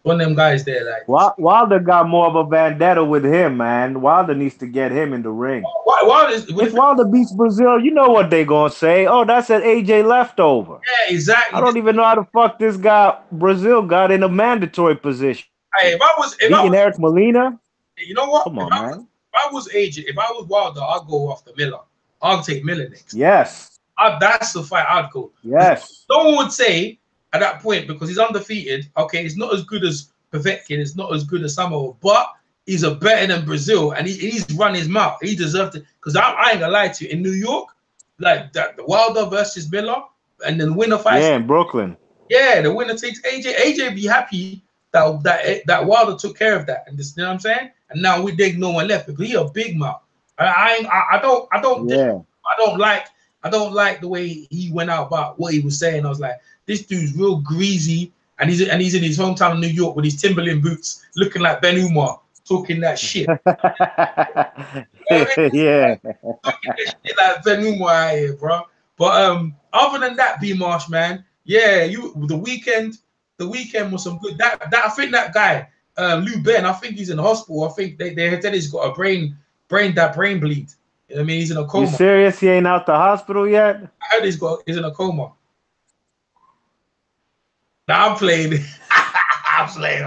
One of them guys there, like Wilder got more of a vendetta with him, man. Wilder needs to get him in the ring. If Wilder beats Brazil, you know what they gonna say? Oh, that's an AJ leftover. Yeah, exactly. I don't even know how the fuck this guy Brazil got in a mandatory position. Hey, if I was Eric Molina, you know what? Come on, man. If I was AJ, if I was Wilder, I'll go after Miller. I'll take Miller next. Yes. That's the fight I'd go. Yes. No one would say at that point, because he's undefeated, okay, it's not as good as Povetkin is not as good as Samoa, but he's a better than Brazil, and he's run his mouth. He deserved it because I ain't gonna lie to you. In New York, like that, the Wilder versus Miller, and then the winner fights. Yeah, in Brooklyn. Yeah, the winner takes AJ. AJ be happy that Wilder took care of that, and this, you know what I'm saying. And now we dig no one left because he a big mouth. I don't like the way he went out about what he was saying. I was like, this dude's real greasy, and he's in his hometown of New York with his Timberland boots, looking like Ben Umar, talking that shit. Yeah, Talking that shit like Ben Umar out here, bro. But other than that, B Marsh, man, yeah, the weekend was some good. That I think that guy, Lou Ben, I think he's in the hospital. I think they said he's got a brain bleed. You know what I mean, he's in a coma. You serious? He ain't out the hospital yet? I heard he's in a coma. Now I'm playing. I'm playing.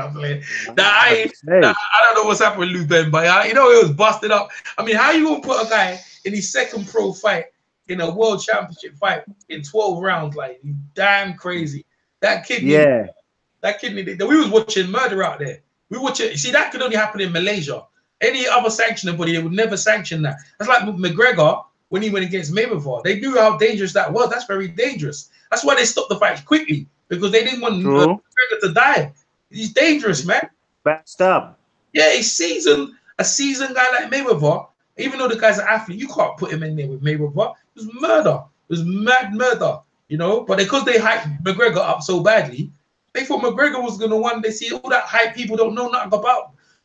Now I don't know what's happened with Lou Ben, but you know it was busted up. I mean, how you gonna put a guy in his second pro fight in a world championship fight in 12 rounds? Like, you damn crazy. That kidney. Yeah. That kidney. We was watching murder out there. We watching. See, that could only happen in Malaysia. Any other sanctioning body, they would never sanction that. That's like McGregor when he went against Mayweather. They knew how dangerous that was. That's very dangerous. That's why they stopped the fight quickly, because they didn't want McGregor to die. He's dangerous, man. Backed up. Yeah, a seasoned guy like Mayweather, even though the guy's an athlete, you can't put him in there with Mayweather. It was murder. It was mad murder, you know. But because they hyped McGregor up so badly, they thought McGregor was going to one day see all that hype. People don't know nothing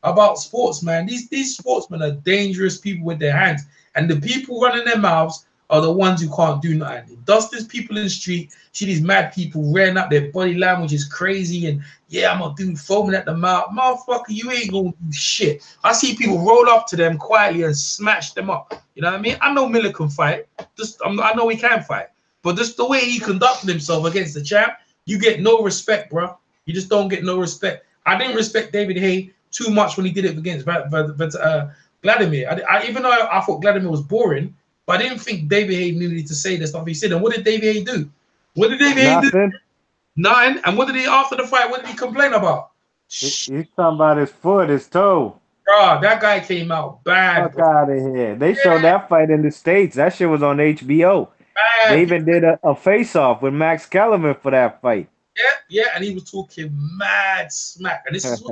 about sports, man. These sportsmen are dangerous people with their hands, and the people running their mouths are the ones who can't do nothing. Dust these people in the street, see these mad people rearing up, their body language is crazy, and yeah, I'm gonna do foaming at the mouth. Motherfucker, you ain't gonna do shit. I see people roll up to them quietly and smash them up. You know what I mean? I know Miller can fight. I know he can fight, but just the way he conducted himself against the champ, you get no respect, bro. You just don't get no respect. I didn't respect David Haye too much when he did it against Vladimir. Even though I thought Vladimir was boring, but I didn't think David Haye needed to say the stuff he said. And what did David Haye do? What did David Haye do? Nothing. And what did he, after the fight, what did he complain about? He's talking about his foot, his toe. Bro, that guy came out bad. Fuck out of here. They showed that fight in the States. That shit was on HBO. Bad. They even did a face-off with Max Kellerman for that fight. Yeah, and he was talking mad smack. And this is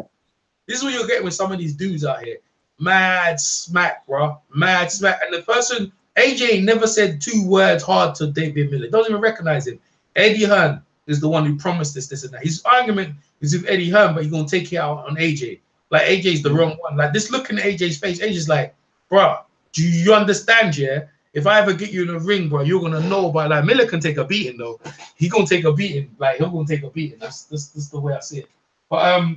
what you're getting with some of these dudes out here. Mad smack, bro. Mad smack. And the person, AJ never said 2 words hard to David Miller. Doesn't even recognize him. Eddie Hearn is the one who promised this and that. His argument is with Eddie Hearn, but he's going to take it out on AJ. Like, AJ's the wrong one. Like, this looking at AJ's face, AJ's like, bro, do you understand, yeah? If I ever get you in a ring, bro, you're going to know about, like, Miller can take a beating, though. He going to take a beating. Like, he'll going to take a beating. That's the way I see it. But,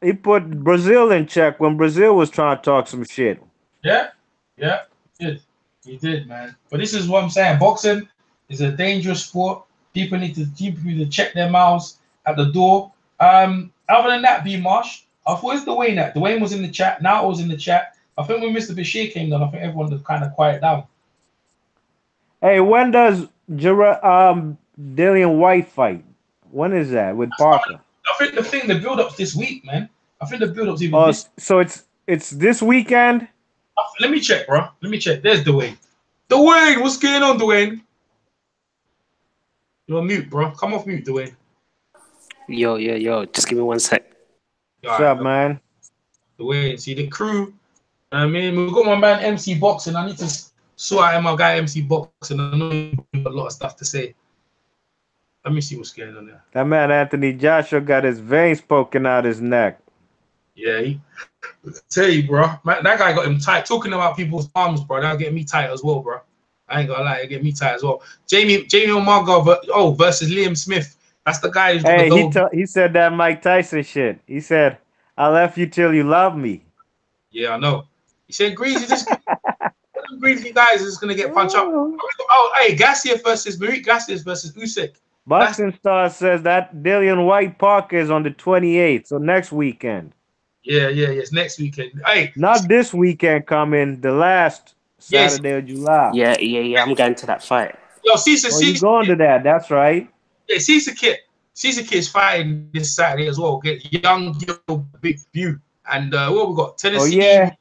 he put Brazil in check when Brazil was trying to talk some shit. Yeah, he did, man. But this is what I'm saying. Boxing is a dangerous sport. People need to check their mouths at the door. Other than that, B Marsh, I thought it's Dwayne that. Dwayne was in the chat. Now I was in the chat. I think when Mr. Bashir came down, I think everyone was kind of quiet down. Hey, when does Dillian White fight? When is that with Parker? I think the build-up's this week, man. I think the build-up's even this. So it's this weekend? Let me check, bro. Let me check. There's Dwayne. Dwayne, what's going on, Dwayne? You're on mute, bro. Come off mute, Dwayne. Yo. Just give me 1 sec. What's up, man? Dwayne, see the crew. I mean, we've got my man MC Boxing. I need to sort out my guy MC Boxing. I know he's got a lot of stuff to say. Let me see what's going on there. That man Anthony Joshua got his veins poking out his neck. Yeah, I tell you, bro. That guy got him tight. Talking about people's arms, bro. That'll get me tight as well, bro. I ain't gonna lie, it get me tight as well. Jamie O'Margo versus Liam Smith. That's the guy who's he said that Mike Tyson shit. He said, I left you till you love me. Yeah, I know. He said Greasy just Greasy guys is gonna get punched up. Oh, hey, Gassiev versus Usyk. Boxing Star says that Dillian White Parker is on the 28th, so next weekend. Yeah, it's next weekend. Hey, not this weekend coming, the last Saturday of July. Yeah, I'm going to that fight. Yo, Caesar, you going to that? That's right. Yeah, Caesar Kit. Caesar Kid's fighting this Saturday as well. Get young Gil, big view, and what we got? Tennessee. Oh yeah.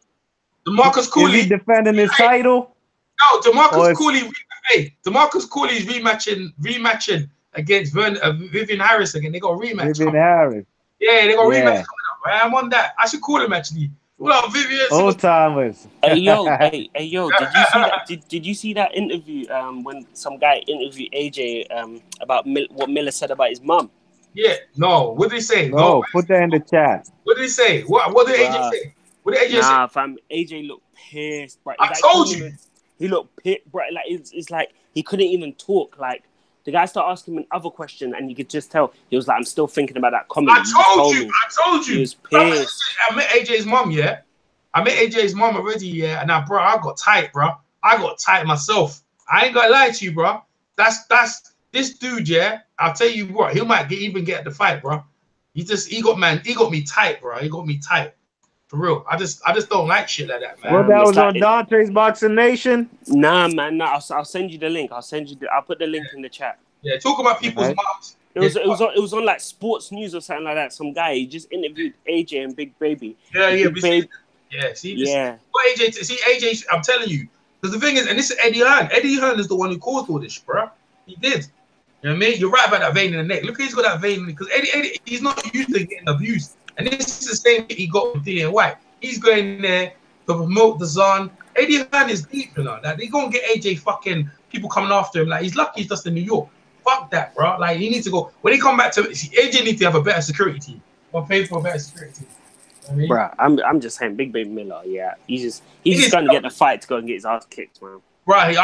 DeMarcus Cooley. Is he defending his title? No, DeMarcus Cooley. Hey, DeMarcus Cooley's rematching against Vivian Harris again. They got a rematch. Vivian Harris. Yeah, they got a rematch coming up. Right? I'm on that. I should call him actually. What up, Vivian? Old timers. Hey yo, did you see that? Did you see that interview? When some guy interviewed AJ about what Miller said about his mum. Yeah, no. What did he say? No, put that in the chat. What did he say? What did AJ say? What did AJ say? Fam, AJ looked pissed, bro. I told you. He looked pissed, bro. Like it's like he couldn't even talk. Like the guy started asking him another question, and you could just tell he was like, "I'm still thinking about that comment." I told you. He was pissed. I met AJ's mom, yeah. I met AJ's mom already, yeah. And now, bro, I got tight, bro. I got tight myself. I ain't gonna lie to you, bro. That's this dude, yeah. I'll tell you what, he might even get the fight, bro. He got me tight, bro. He got me tight. For real. I just don't like shit like that, man. Well, that was on Dante's Boxing Nation? Nah, man. Nah, I'll send you the link. I'll put the link in the chat. Yeah, talk about people's moms. It was on like sports news or something like that. Some guy he just interviewed AJ and Big Baby. AJ, I'm telling you. Because the thing is, and this is Eddie Hearn. Eddie Hearn is the one who caused all this, bro. He did. You know what I mean? You're right about that vein in the neck. Look, he's got that vein because Eddie, he's not used to getting abused. And this is the same thing he got with Dillian White. He's going there to promote the Zon. Eddie Hearn is deep, you know. Like, they're going to get AJ fucking people coming after him. Like, he's lucky he's just in New York. Fuck that, bro. Like, he needs to go. When he come back to AJ needs to have a better security team. Or pay for a better security team. I mean, bro, I'm just saying, Big Baby Miller, yeah. He's just going to get the fight to go and get his ass kicked, man. Bro, I'm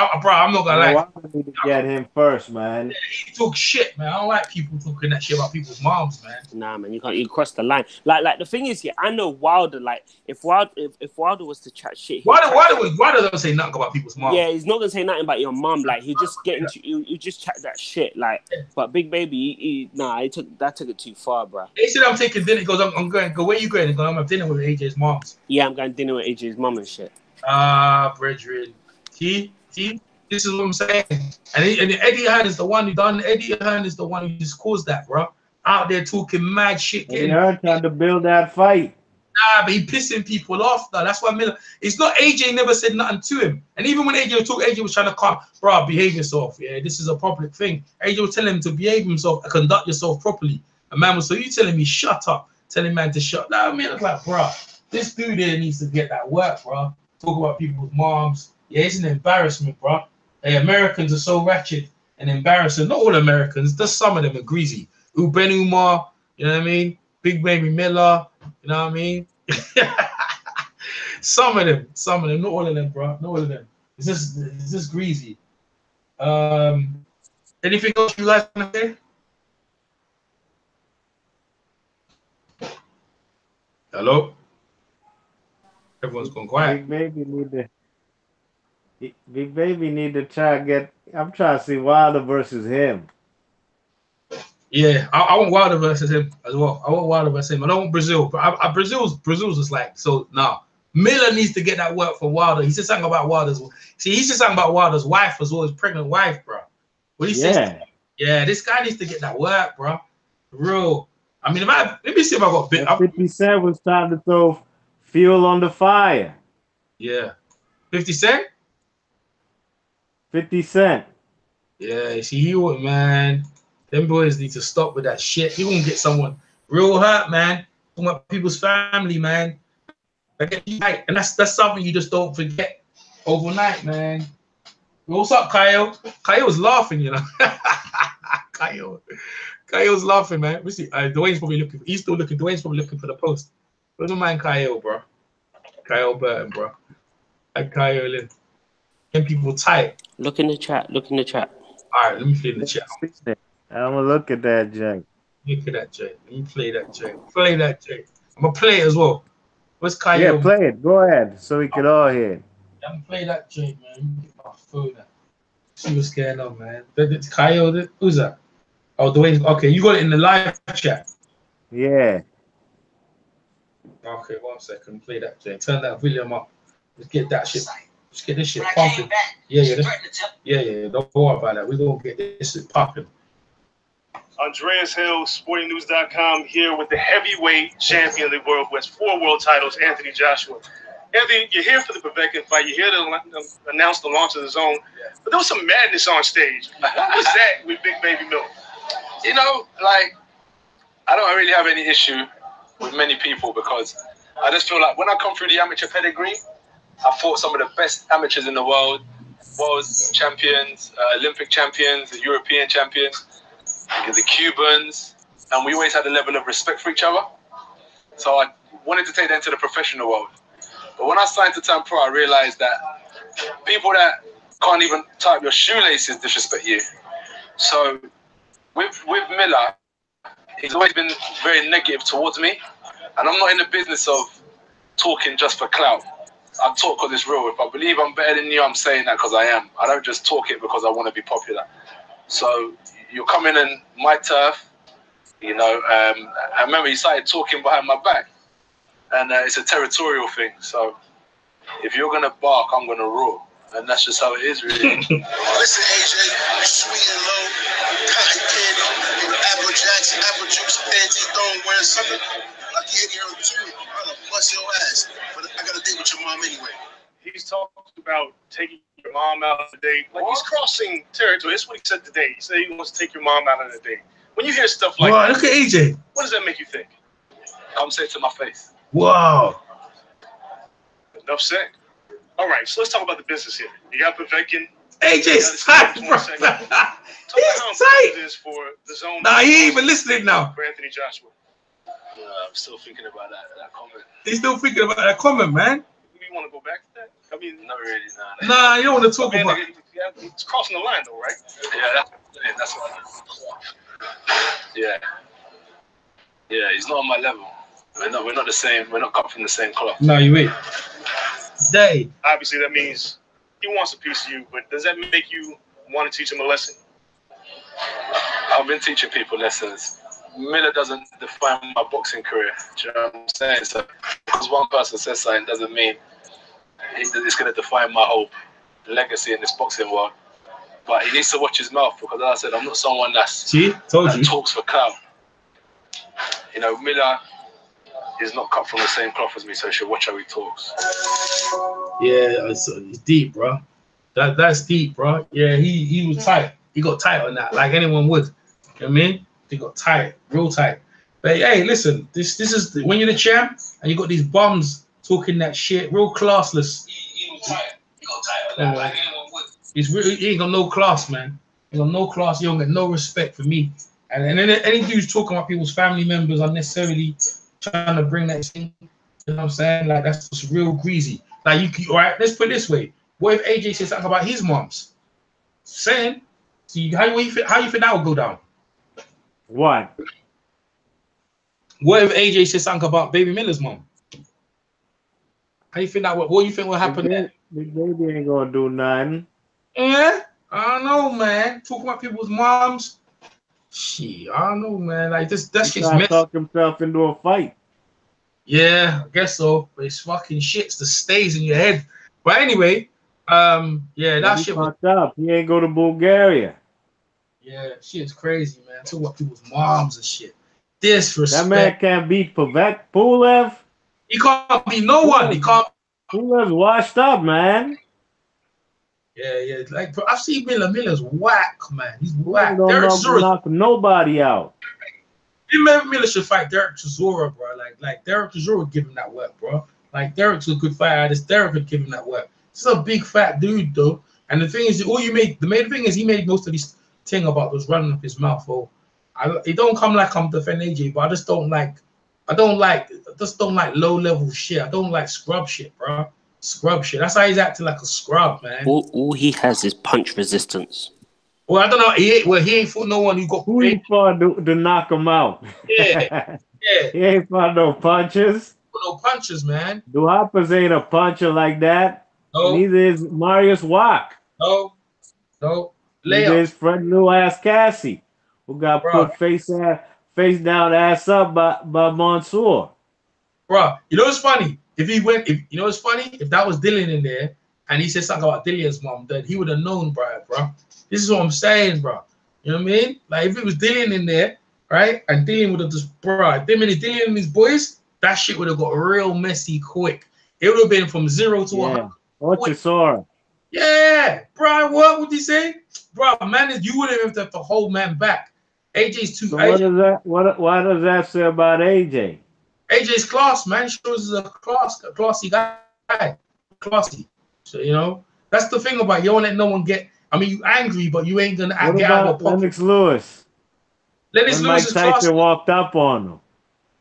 not gonna lie. I need to get him first, man. Yeah, he talk shit, man. I don't like people talking that shit about people's moms, man. Nah, man, you cross the line. Like the thing is, yeah, I know Wilder. Like, if Wilder was to chat shit, Wilder don't say nothing about people's moms. Yeah, he's not gonna say nothing about your mom. Like, he just get into you just chat that shit. Like, but Big Baby, he took it too far, bro. He said I'm taking dinner. He goes, I'm going. Go, where you going? He goes, I'm having dinner with AJ's moms. Yeah, I'm going dinner with AJ's mom and shit. Brethren. See, this is what I'm saying. And Eddie Hearn is the one who done. Eddie Hearn is the one who just caused that, bro. Out there talking mad shit. Eddie Hearn trying to build that fight. Nah, but he pissing people off, though. That's why Miller. It's not AJ never said nothing to him. And even when AJ talked, AJ was trying to calm, bro, behave yourself. Yeah, this is a public thing. AJ was telling him to behave himself, conduct yourself properly. A man was, so you telling me shut up, telling man to shut. Nah, I mean, it's like, bro, this dude there needs to get that work, bro. Talk about people's moms. Yeah, it's an embarrassment, bro. Hey, Americans are so ratchet and embarrassing. Not all Americans, just some of them are greasy. Ben Umar, you know what I mean? Big Baby Miller, you know what I mean? some of them, not all of them, bro. Not all of them. It's just greasy. Anything else you guys want to say? Hello? Everyone's gone quiet. Big Baby need to try and get. I'm trying to see Wilder versus him. Yeah, I want Wilder versus him as well. I want Wilder versus him. I don't want Brazil, but Brazil's just like so. Nah, Miller needs to get that work for Wilder. He said something about Wilder's. See, he said something about Wilder's wife as well, his pregnant wife, bro. What he says? Yeah, this guy needs to get that work, bro. For real. I mean, let me see if I got bit. 50 Cent was time to throw fuel on the fire. Yeah, 50 Cent. 50 Cent. Yeah, see, he would, man. Them boys need to stop with that shit. He won't get someone real hurt, man. Talking about people's family, man. And that's something you just don't forget overnight, man. What's up, Kyle? Kyle's laughing, you know. Kyle's laughing, man. We see. Dwayne's probably looking. He's still looking. Dwayne's probably looking for the post. Where's my man Kyle, bro? Kyle Burton, bro. Kyle in. Getting people tight. Look in the chat. All right, let me play the chat. I'm gonna look at that, Jake. Look at that, Jake. Let me play that, Jake. I'm gonna play it as well. What's Kyle? Yeah, play it. Go ahead, so we can all hear. I'm gonna play that, Jake, man. Let me get my phone out. See what's going on, man. Kyle, who's that? Oh, Dwayne. Okay, you got it in the live chat. Yeah. Okay, 1 second. Play that, Jake. Turn that volume up. Let's get that shit. Let's get this shit pumping. Yeah. Don't worry about that. We're gonna get this shit popping. Andreas Hill, SportingNews.com, here with the heavyweight champion of the world who has 4 world titles, Anthony Joshua. Anthony, you're here for the Povetkin fight. You're here to announce the launch of the zone. But there was some madness on stage. What was that with Big Baby Miller? You know, like, I don't really have any issue with many people because I just feel like when I come through the amateur pedigree, I fought some of the best amateurs in the world champions, Olympic champions, the European champions, the Cubans, and we always had a level of respect for each other. So I wanted to take that into the professional world. But when I signed to turn pro, I realized that people that can't even tie up your shoelaces disrespect you. So with Miller, he's always been very negative towards me, and I'm not in the business of talking just for clout. I talk because it's real. If I believe I'm better than you, I'm saying that because I am. I don't just talk it because I want to be popular. So you're coming in my turf, you know. I remember he started talking behind my back, and it's a territorial thing. So if you're gonna bark, I'm gonna roar, and that's just how it is, really. Listen, AJ, sweet and low, cotton candy, apple jacks, apple juice, pansy, throwing, wearing something. Lucky in here too. I'm gonna bust your ass, but I gotta date with your mom anyway. He's talked about taking your mom out on a date. Like, he's crossing territory. That's what he said today. He said he wants to take your mom out on a date. When you hear stuff like that, look at AJ. what does that make you think? Come say it to my face. Wow. Enough said. All right, so let's talk about the business here. You got Povetkin. AJ's tight, bro. Talk about how He's important tight. it is for the zone. Nah, he ain't even listening now. For Anthony Joshua. I'm still thinking about that comment. He's still thinking about that comment, man. You want to go back to that? I mean, Not really, nah. Nah, you don't want to talk man, about. it's crossing the line, though, right? Yeah, that's what. Yeah, he's not on my level. We're not the same. We're not cut from the same cloth. No, you ain't. Day. Obviously, that means he wants a piece of you, but does that make you want to teach him a lesson? I've been teaching people lessons. Miller doesn't define my boxing career. Do you know what I'm saying? So because one person says something doesn't mean it's going to define my whole legacy in this boxing world. But he needs to watch his mouth because, as I said, I'm not someone that talks for clout. You know, Miller is not cut from the same cloth as me, so he should watch how he talks. Yeah, it's deep, bro. That's deep, bro. Yeah, he was tight. He got tight on that, like anyone would. You know what I mean? He got tight, real tight. But hey, listen, this is when you're the champ and you got these bums talking that shit, real classless. He was tight. He got tight on that, like anyone would. He ain't got no class, man. He got no class. He don't get no respect for me. And then any dudes talking about people's family members unnecessarily trying to bring that thing. You know what I'm saying? Like, that's just real greasy. Like, all right, let's put it this way. What if AJ says something about his moms? Saying, see, how you think that would go down? What? What if AJ says something about Baby Miller's mom? How you think that? What do you think will happen there? The baby ain't gonna do nothing. Yeah, I don't know, man. Talking about people's moms. Shit, I don't know, man. Like that shit's messy. Talk himself into a fight. Yeah, I guess so. But it's fucking shit that stays in your head. But anyway, yeah, that shit was up. He ain't go to Bulgaria. Yeah, shit's crazy, man. Talking about people's moms and shit. Disrespect. That man can't beat Pulev. He can't beat no one. He can't. Pulev's washed up, man. Yeah. Like, bro, I've seen Miller. Miller's whack, man. He's whack. Don't knock nobody out. Miller should fight Derek Chisora, bro. Like Derek Chisora would give him that work, bro. Like, Derek's a good fighter. Derek would give him that work. This is a big fat dude, though. And the thing is, the main thing is he made most of this thing about just running up his mouth. Oh, it don't come like I'm defending AJ, but I just don't like low level shit. I don't like scrub shit, bro. Scrub shit. That's how he's acting like a scrub, man. All he has is punch resistance. Well, I don't know. He ain't fought no one who got. Who he fought to knock him out? Yeah. He ain't fought no punches. No punches, man. Duhaupas ain't a puncher like that. No. Neither is Marius Wack. No. Neither is Fred New Ass Cassie, who got put face down, ass up by Mansoor. Bro, you know what's funny? If that was Dylan in there and he said something about Dillian's mom, then he would have known, bro. This is what I'm saying, bro. You know what I mean? Like if it was Dillian in there, right, and Dillian would have just Dillian and his boys, that shit would have got real messy quick. It would have been from 0 to 100. Ochosaura. Yeah, bro. What would you say, bro? Man, you wouldn't have to hold man back. AJ's too. So what does that? Why does that say about AJ? AJ's class, man. Shows is a classy guy, classy. So you know that's the thing about you don't let no one get. I mean, you angry, but you ain't gonna What get out of about a pop. Lennox Lewis? Lennox Lewis is Mike Tyson classy. walked up on him.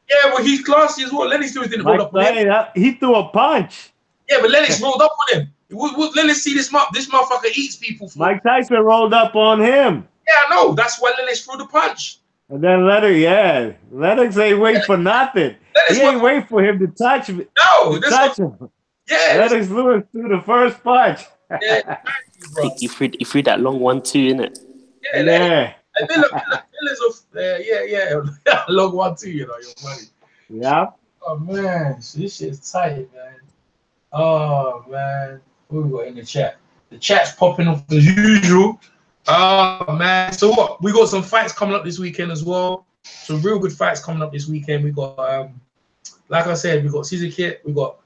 Yeah, well, he's classy as well. Lennox Lewis didn't roll up on him. He threw a punch. Yeah, but Lennox rolled up on him. Lennox see this motherfucker eats people. Mike Tyson rolled up on him. Yeah, I know. That's why Lennox threw the punch. And then Lennox ain't wait for nothing. He ain't wait for him to touch me. No, touch him. Yeah, Lennox Lewis threw the first punch. Yeah, you threw that long 1-2, innit? Yeah. And yeah, long 1-2, you know, you're funny. Yeah. Oh man, so this shit's tight, man. Oh man, what we got in the chat? The chat's popping off as usual. Oh man, so what? We got some fights coming up this weekend as well. Some real good fights coming up this weekend. We got, like I said, we got Caesar Kit, we got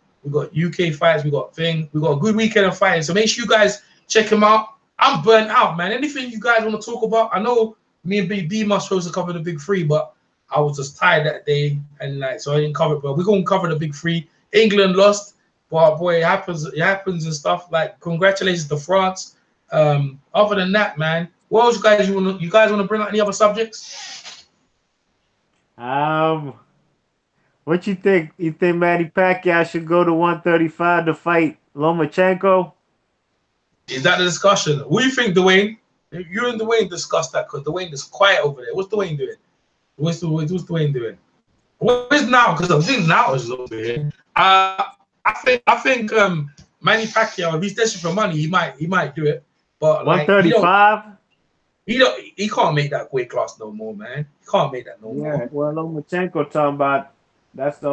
UK fights, we got a good weekend of fighting. So make sure you guys check them out. I'm burnt out, man. Anything you guys want to talk about? I know me and Big B must supposed to cover the big three, but I was just tired that day, and so I didn't cover it. But we're gonna cover the big three. England lost, but boy, it happens and stuff. Like congratulations to France. Other than that, man, what else you guys want to bring up? Any other subjects? What you think? You think Manny Pacquiao should go to 135 to fight Lomachenko? Is that the discussion? What do you think, Dwayne? You and Dwayne discussed that because Dwayne is quiet over there. What's Dwayne doing? What's Dwayne doing? Where's now? Because I think now is over here. I think Manny Pacquiao, if he's desperate for money, he might do it. But 135. He can't make that weight class no more, man. He can't make that no more. Yeah, well, Lomachenko talking about that's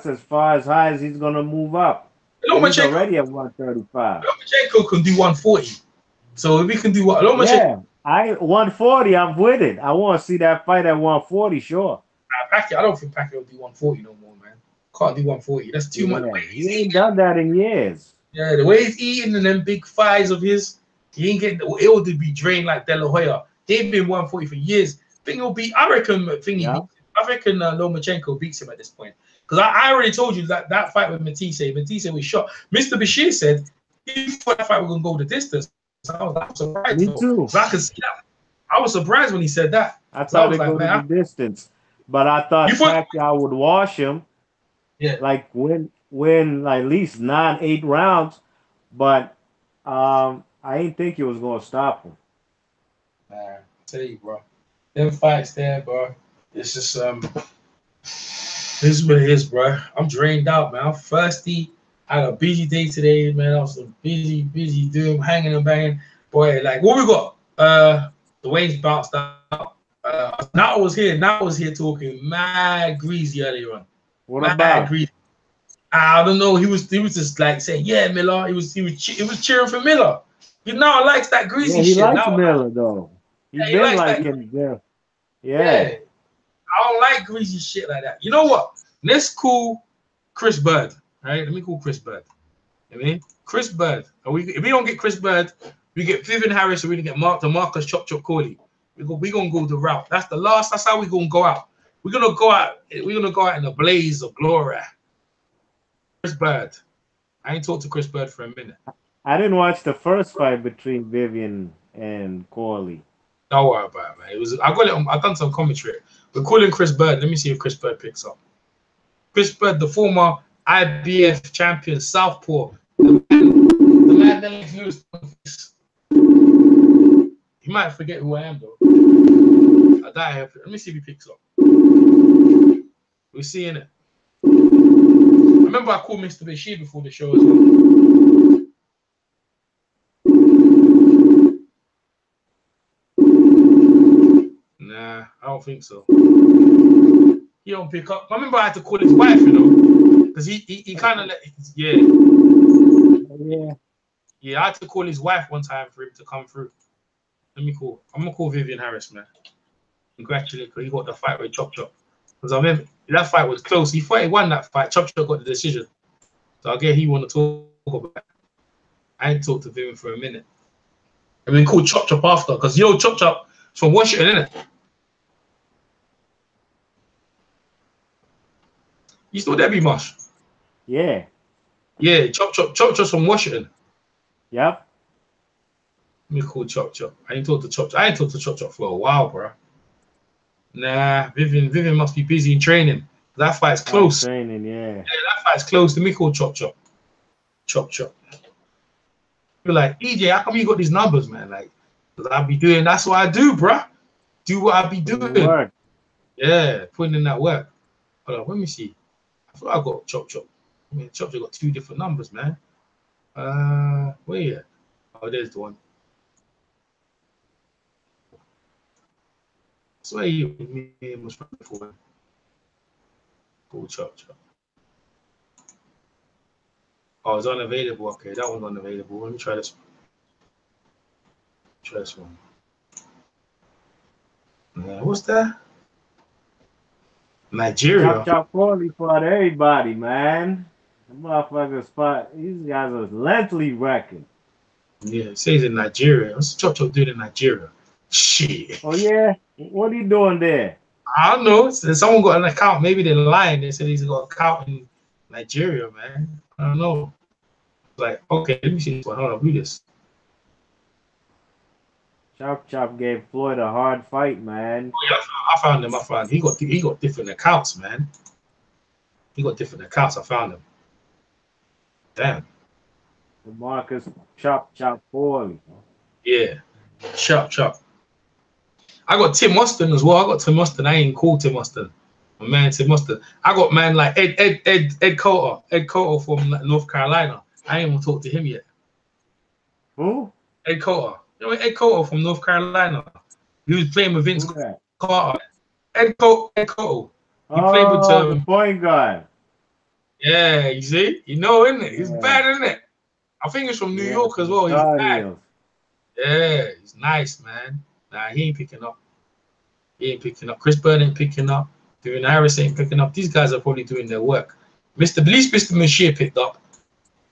as far as high as he's gonna move up. He's already at 135. Lomachenko can do 140. So if he can do what Lomachenko, 140, I'm with it. I want to see that fight at 140, sure. Pacquiao, I don't think Pacquiao will do 140 no more, man. Can't do 140. That's too much. He ain't done that in years. Yeah, the way he's eating and them big thighs of his, he ain't getting it will be drained like De La Hoya. They've been 140 for years. I reckon Lomachenko beats him at this point. Because I already told you that fight with Matisse was shot. Mr. Bashir said he thought that fight was gonna go the distance. I was surprised. Me too. So I could see that. I was surprised when he said that. I thought it go the distance, but I thought Pacquiao would wash him. Yeah, like win like at least 9-8 rounds, but I ain't think he was gonna stop him. Man, I tell you, bro, them fights there, bro. It's just this is what it is, bro. I'm drained out, man. I'm thirsty. I had a busy day today, man. I was busy doing hanging and banging. Boy, like what we got? Dwayne's bounced out. Now I was here talking mad greasy earlier on. What about? Greasy. I don't know. He was just like saying, "Yeah, Miller." He was cheering for Miller. He now likes that greasy shit. He likes Miller though. He's been liking him. Yeah. I don't like greasy shit like that. You know what? Let's call Chris Bird. Right? Let me call Chris Bird. I mean, Chris Bird. If we don't get Chris Bird, we get Vivian Harris, or we get Marcus Chop Corley. We're gonna go the route. That's how we're gonna go out. We're gonna go out in a blaze of glory. Chris Bird. I ain't talked to Chris Bird for a minute. I didn't watch the first fight between Vivian and Corley. Don't worry about it, man. I've done some commentary. We're calling Chris Bird. Let me see if Chris Bird picks up. Chris Bird, the former IBF champion, Southpaw. The man that likes Lewis. He might forget who I am, though. Let me see if he picks up. We're seeing it. Remember, I called Mr. Bashir before the show as well. Nah, I don't think so. He don't pick up. I remember I had to call his wife, you know, because he kind of yeah, I had to call his wife one time for him to come through. I'm gonna call Vivian Harris, man. Congratulate, because he got the fight with Chop Chop. Because I remember that fight was close. He thought he won that fight. Chop Chop got the decision. So I guess he want to talk about it. I ain't talked to Vivian for a minute. I mean, called Chop Chop after, because you know Chop Chop is from Washington, isn't it? You still there, B-Marsh? Yeah. Yeah, Chop Chop's from Washington. Yep. Let me call Chop Chop. I ain't talked to Chop Chop for a while, bro. Nah, Vivian must be busy in training. That fight's close. Training, yeah. Yeah, that fight's close. Let me call Chop Chop. Chop Chop. You're like, EJ, how come you got these numbers, man? Like, because I be doing, that's what I do, bro. Do what I be doing. Work. Yeah, putting in that work. Hold on, let me see. I thought I got Chop Chop. I mean, Chop Chop got 2 different numbers, man. Where you at? Oh, there's the one. I swear you was before. Cool, Chop Chop. Oh, it's unavailable. Okay, that one's unavailable. Let me try this one. Try this one. What's that? Nigeria. Chop poorly for everybody, man. The motherfuckers spot. These guys are lengthy wrecking. Yeah, it says in Nigeria. What's Chop Chop doing in Nigeria? Shit. Oh yeah? What are you doing there? I don't know. Someone got an account. Maybe they're lying. They said he's got an account in Nigeria, man. I don't know. Like, okay, let me see this one. Hold on, do this. Chop gave Floyd a hard fight, man. Oh, yeah, I found him. He got different accounts, man. He got different accounts. I found him. Damn. Marcus Chop poorly. Yeah. Chop. I got Tim Austin as well. I got Tim Austin. I ain't called Tim Austin. My man Tim Austin. I got man like Ed Coulter. Ed Coulter from North Carolina. I ain't even talked to him yet. Who? Ed Coulter. You know Ed Coulter from North Carolina. He was playing with Vince Carter. Ed Coulter. He played with the point guard. Yeah, you see? You know, isn't it? He's bad, isn't it? I think he's from New York as well. He's bad. Yeah, he's nice, man. Nah, he ain't picking up. Chris Bird ain't picking up. Vivian Harris ain't picking up. These guys are probably doing their work. At least Mr. Bashir picked up.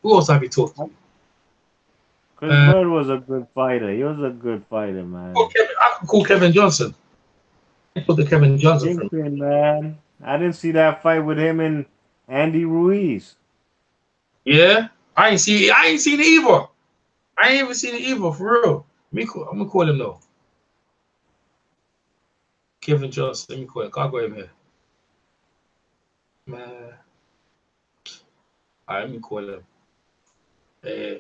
Who else have you talked to? Chris Bird was a good fighter. He was a good fighter, man. I could call Kevin Johnson. I put the Kevin Johnson Kingpin, man. I didn't see that fight with him and Andy Ruiz. Yeah, I ain't seen it either. I ain't even seen it either, for real. I'm gonna call him though. Kevin Johnson. Let me call him. I'll go him here. Man. All right, let me call him.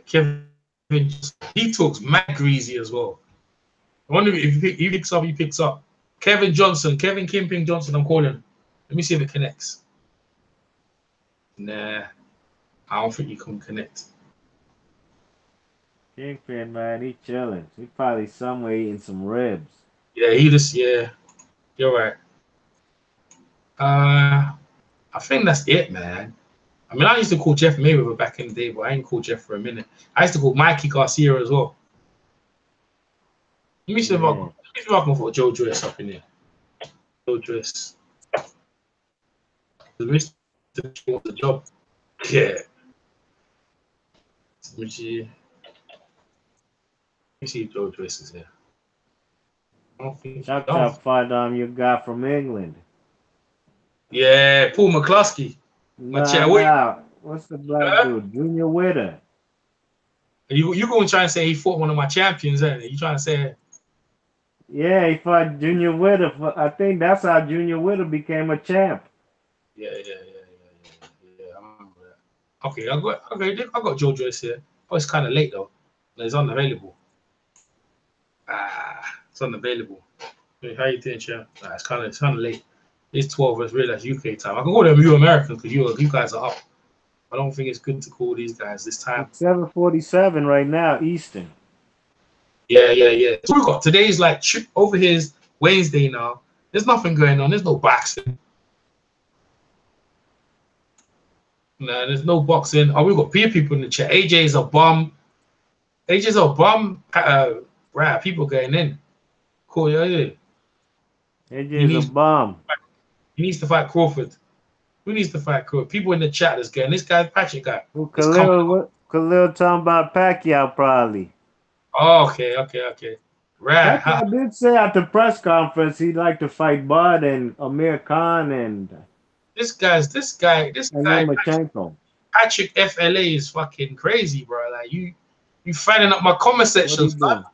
Kevin Johnson. He talks mad greasy as well. I wonder if he picks up. Kevin Johnson. Kevin Kingpin Johnson, I'm calling him. Let me see if it connects. Nah. I don't think you can connect. Kingpin, man, he chilling. He probably somewhere eating some ribs. Yeah, you're right. I think that's it, man. I mean, I used to call Jeff Mayweather back in the day, but I ain't called Jeff for a minute. I used to call Mikey Garcia as well. Let me see if I can put Joe Dress up in here. Joe Dress. The Mr. wants the job. Yeah. Let me see if Joe Dress is here. Chop fight your guy from England. Yeah, Paul McCluskey. What's the black dude? Junior Witter. You going to try and say he fought one of my champions, ain't you? You trying to say? Yeah, he fought Junior Witter. I think that's how Junior Witter became a champ. Yeah. I remember that. Okay, I got Joe Dress here. Oh, it's kind of late though. It's unavailable. It's unavailable. Hey, how you doing, champ? It's kind of late. It's 12. It's really that's UK time. I can call them you Americans because you guys are up. I don't think it's good to call these guys this time. 7:47 right now, Eastern. Yeah. So we got today's like over here's Wednesday now. There's nothing going on. There's no boxing. Nah, there's no boxing. Oh, we got people in the chat. AJ's a bum. Right, people getting in. Cool, yeah. AJ's a bomb. He needs to fight Crawford. Who needs to fight Crawford? People in the chat that's getting this guy's Patrick guy. Well, Khalil talking about Pacquiao probably. Oh, okay. Right. Pacquiao did say at the press conference he'd like to fight Bud and Amir Khan and This guy, Lomachenko. Patrick FLA is fucking crazy, bro. Like you fanning up my comment section, son.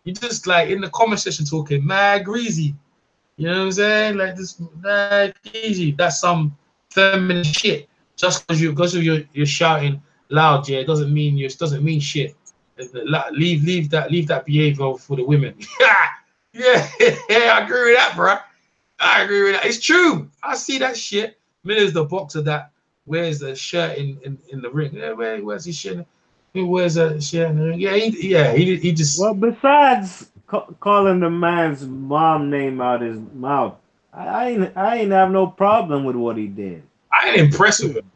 You just like in the comment section talking mad greasy. You know what I'm saying? Like this mad easy. That's some feminine shit. Just because you're shouting loud, yeah, it doesn't mean shit. Leave that behavior for the women. yeah, I agree with that, bro. I agree with that. It's true. I see that shit. Miller's the boxer that wears the shirt in the ring. Yeah, where's his shit? He wears a shirt in the ring. Yeah, he just. Well, besides calling the man's mom name out his mouth, I ain't have no problem with what he did. I ain't impressed with him.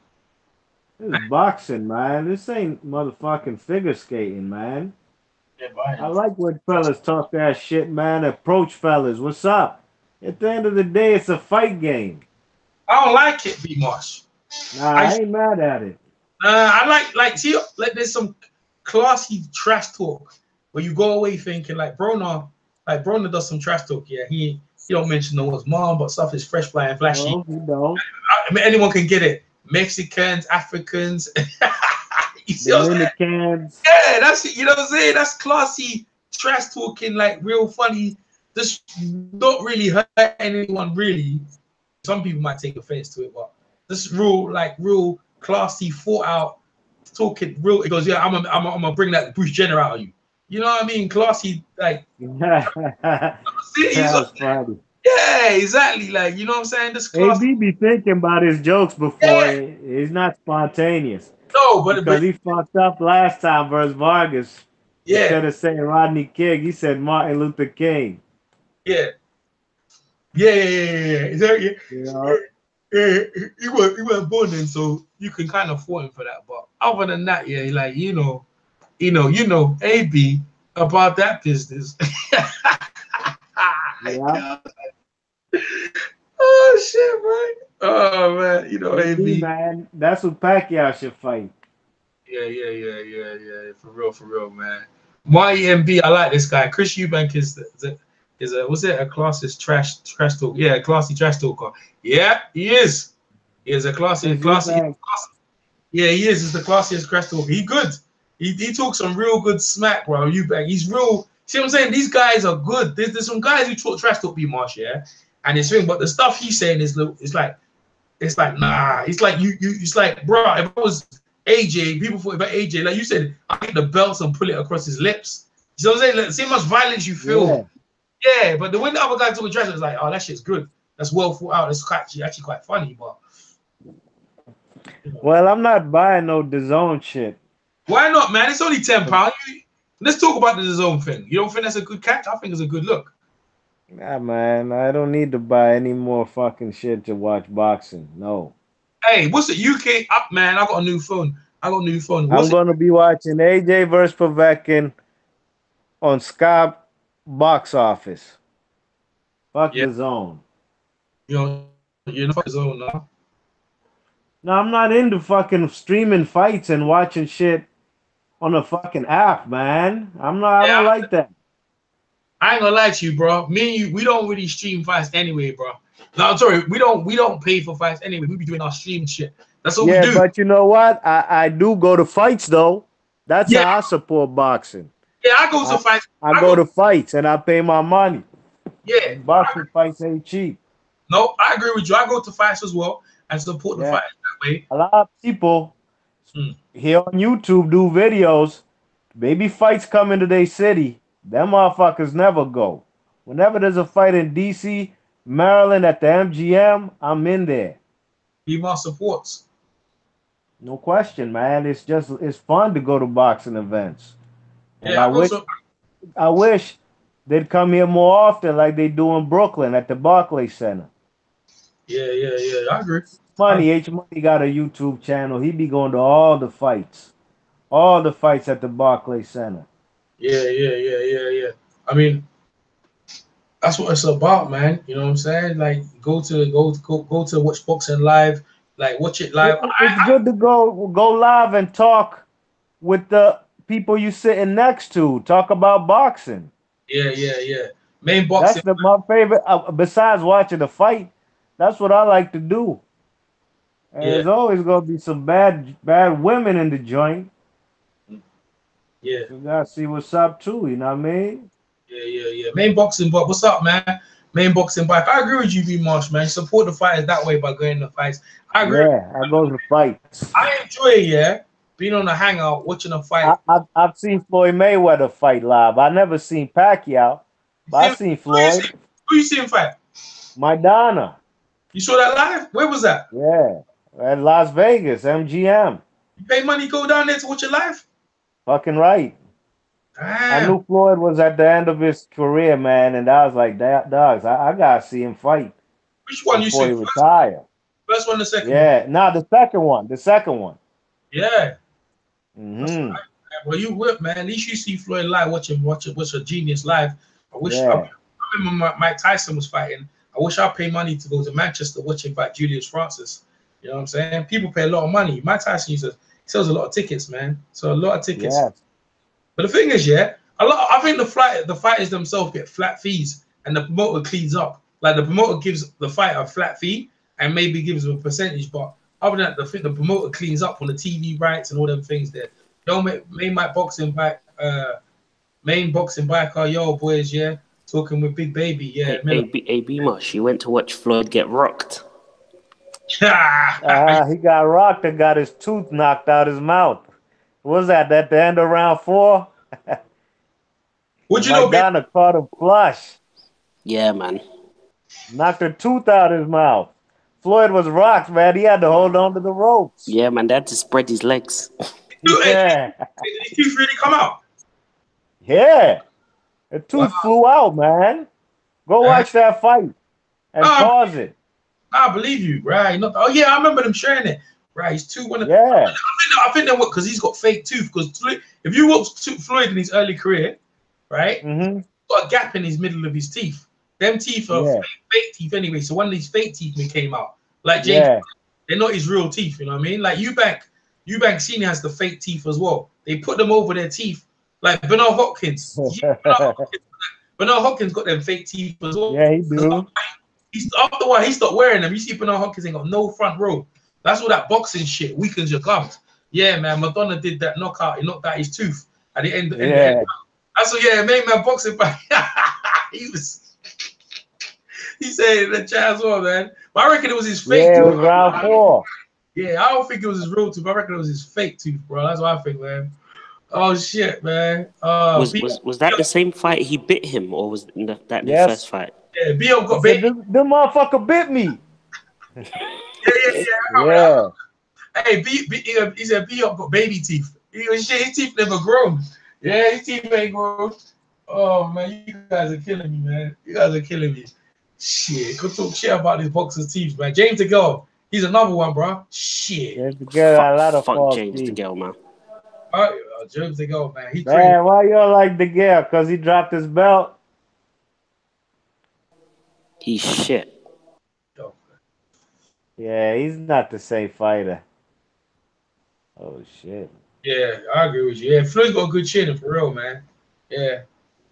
This is boxing, man. This ain't motherfucking figure skating, man. Yeah, I like when fellas talk that shit, man. Approach fellas. What's up? At the end of the day, it's a fight game. I don't like it, B Marsh. Nah, I ain't mad at it. I like there's some classy trash talk where you go away thinking like Broner does some trash talk. Yeah, he don't mention no one's mom, but stuff is fresh, flying, flashy. No, he don't. I mean, anyone can get it. Mexicans, Africans, you see what I'm saying? Yeah, that's it. You know what I'm saying? That's classy trash talking, like real funny. Just not really hurt anyone, really. Some people might take offense to it, but this real classy, thought out talking. Real, it goes, yeah, I'm gonna bring that Bruce Jenner out of you. You know what I mean? Classy, like. That's funny. Yeah, exactly. Like, you know what I'm saying? This class. AB be thinking about his jokes before. Yeah. It's not spontaneous. No, but he fucked up last time versus Vargas. Yeah. Instead of saying Rodney King, he said Martin Luther King. Yeah. Is that, he wasn't born then, so you can kind of fault him for that. But other than that, yeah, like you know, AB about that business. Yeah. Oh shit, man. Oh man, AB, man, that's what Pacquiao should fight. Yeah. For real, man. My EMB, I like this guy. Chris Eubank is a was it a classist trash talk? Yeah, a classy trash talker. Yeah, he is. He is a classy. Yeah, he is. He's the classiest trash talker. He good. He talks some real good smack, bro. Eubank. He's real. See what I'm saying? These guys are good. There's some guys who talk trash talk, B Marsh, yeah, and it's thing. But the stuff he's saying is like nah. It's like it's like, bro. If I was AJ, people thought about AJ, like you said, I get the belts and pull it across his lips. You know what I'm saying? Like, see how much violence you feel. Yeah, but the way the other guy talking trash was like, oh, that shit's good. That's well thought out. That's actually quite funny, but. Well, I'm not buying no DAZN shit. Why not, man? It's only £10. Let's talk about the DAZN thing. You don't think that's a good catch? I think it's a good look. Nah, man. I don't need to buy any more fucking shit to watch boxing. No. Hey, what's it? UK up, man. I got a new phone. I'm going to be watching AJ versus Povetkin on Sky Box Office. Fuck DAZN. You're not DAZN now. No, I'm not into fucking streaming fights and watching shit on a fucking app, man. I don't like that. I ain't gonna lie to you, bro. Me and you, we don't really stream fights anyway, bro. No, I'm sorry, we don't pay for fights anyway. We be doing our stream shit. That's what we do. Yeah, but you know what? I do go to fights though. That's how I support boxing. Yeah, I go to fights. I go to fights and I pay my money. Yeah. Boxing fights ain't cheap. No, I agree with you. I go to fights as well and support the fights that way. A lot of people here on YouTube do videos. Maybe fights come into their city. Them motherfuckers never go. Whenever there's a fight in DC, Maryland at the MGM, I'm in there. Be my supports. No question, man. It's fun to go to boxing events. And Yeah, I wish they'd come here more often like they do in Brooklyn at the Barclays Center. Yeah. I agree. H Money got a YouTube channel. He be going to all the fights at the Barclays Center. Yeah. I mean, that's what it's about, man. You know what I'm saying? Like, go to watch boxing live, like watch it live. It's good to go live and talk with the people you sitting next to. Talk about boxing. Yeah. Main That's boxing. my favorite. Besides watching the fight, that's what I like to do. And Yeah, there's always gonna be some bad women in the joint. yeah. So you gotta see what's up too. You know what I mean? Yeah. Main boxing, but what's up, man? Main boxing bike. I agree with you, B Marsh, man. Support the fighters that way by going to fights. I agree. Yeah, I go to fights. I enjoy it, yeah. Being on a hangout, watching a fight. I've seen Floyd Mayweather fight live. I never seen Pacquiao, but I seen Floyd. Who you seen fight? Madonna. You saw that live? Where was that? Yeah, at Las Vegas, MGM. You pay money, go down there to watch it live? Fucking right. Damn. I knew Floyd was at the end of his career, man, and I was like, dogs, I gotta see him fight. Which one you before see? he retire. First one, the second one? Yeah, nah, the second one. Yeah. Mm-hmm. Right. Well, you whip, man. At least you see Floyd live, watch a genius live. I wish Yeah. I remember Mike Tyson was fighting. I wish I paid money to go to Manchester watch him fight Julius Francis. You know what I'm saying? People pay a lot of money. Mike Tyson sells a lot of tickets, man. So a lot of tickets. Yes. But the thing is, yeah, I think the fighters themselves get flat fees and the promoter cleans up. Like the promoter gives the fighter a flat fee and maybe gives them a percentage, but other than that, the promoter cleans up on the TV rights and all them things there. Yo, main boxing bike, yo boys, yeah, talking with Big Baby, yeah. AB Mush, you went to watch Floyd get rocked. He got rocked and got his tooth knocked out his mouth. What was that at the end of round 4? Would you know? Madonna caught him flush. Yeah, man. Knocked her tooth out his mouth. Floyd was rocked, man. He had to hold on to the ropes. Yeah, man. They had to spread his legs. Yeah. Did his tooth really come out? Yeah. The tooth flew out, man. Go watch that fight and pause it. I believe you, right? Oh yeah, I remember them sharing it. Right, he's 2-1. Yeah. I think that because he's got fake tooth. Because if you watch Floyd in his early career, right, Mm-hmm. he's got a gap in his middle of his teeth. Them teeth are fake teeth anyway. So one of these fake teeth came out. Like James, they're not his real teeth. You know what I mean? Like Eubank Senior has the fake teeth as well. They put them over their teeth. Like Bernard Hopkins. Bernard Hopkins got them fake teeth as well. Yeah, he do. After a while, he stopped wearing them. You see, Bernard Hopkins ain't got no front row. That's all that boxing shit weakens your gums. Yeah, man. Madonna did that knockout. He knocked out his tooth at the end. That's what. Yeah, main man boxing fight. He said in the chat as well, man. But I reckon it was his fake tooth. Yeah, it was round 4. Yeah, I don't think it was his real tooth. I reckon it was his fake tooth, bro. That's what I think, man. Oh shit, man. Was that the same fight he bit him, or was that the first fight? Yeah, B.O. got bit. The motherfucker bit me. Yeah. Hey, he said B.O. got baby teeth. His teeth never grown. Yeah, his teeth ain't grown. Oh man, you guys are killing me, man. You guys are killing me. Shit, go talk shit about these boxers' teeth, man. James DeGale, he's another one, bro. Shit. James DeGale got a lot of fuck James DeGale, man. James DeGale, man. Man, why you don't like DeGale? Because he dropped his belt? He's shit. Yeah, he's not the same fighter. Oh, shit. Yeah, I agree with you. Yeah, Floyd's got a good chin, for real, man. Yeah.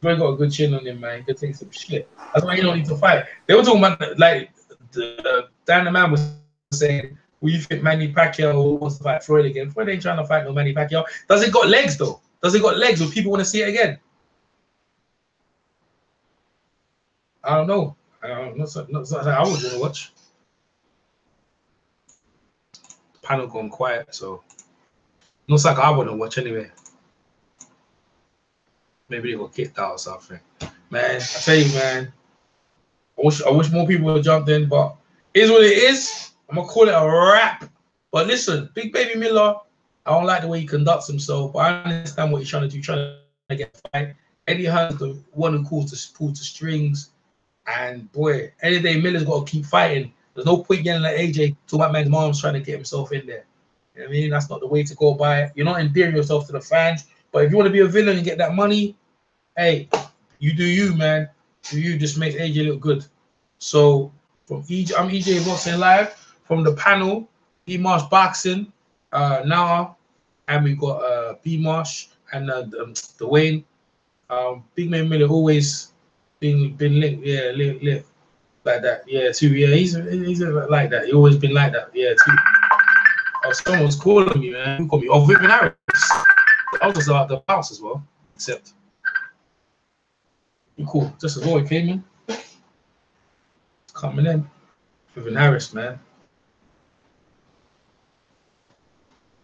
Floyd got a good chin on him, man. He could take some shit. That's why he don't need to fight. They were talking about, like, Dan the Man was saying, will you think Manny Pacquiao wants to fight Floyd again? Floyd ain't trying to fight no Manny Pacquiao. Does it got legs, though? Does it got legs or people want to see it again? I don't know. Not something I would want to watch. Panel gone quiet, so looks like I wouldn't watch anyway. Maybe they got kicked out or something. Man, I tell you, man, I wish more people would have jumped in, but it is what it is. I'm gonna call it a wrap. But listen, Big Baby Miller, I don't like the way he conducts himself, but I understand what he's trying to do, trying to get a fight. Eddie Hearn's the one who pulls the strings, and boy, any day Miller's got to keep fighting. There's no point yelling at AJ to my man's mom's trying to get himself in there. You know what I mean? That's not the way to go by it. You're not endearing yourself to the fans, But if you want to be a villain and get that money, hey, you do you, man. Do you just make AJ look good? So from EJ, I'm EJ Boxing Live from the panel, B Marsh Boxing, now, and we got B Marsh and Dwayne. Big Man Miller always been linked, yeah, linked like that, yeah, too. Yeah, he's like that. He always been like that, yeah, too. Oh, someone's calling me, man. Who called me? Oh, Vivian Harris. I was the bounce as well, except you cool. Just as well, he came in. Coming in. Vivian Harris, man.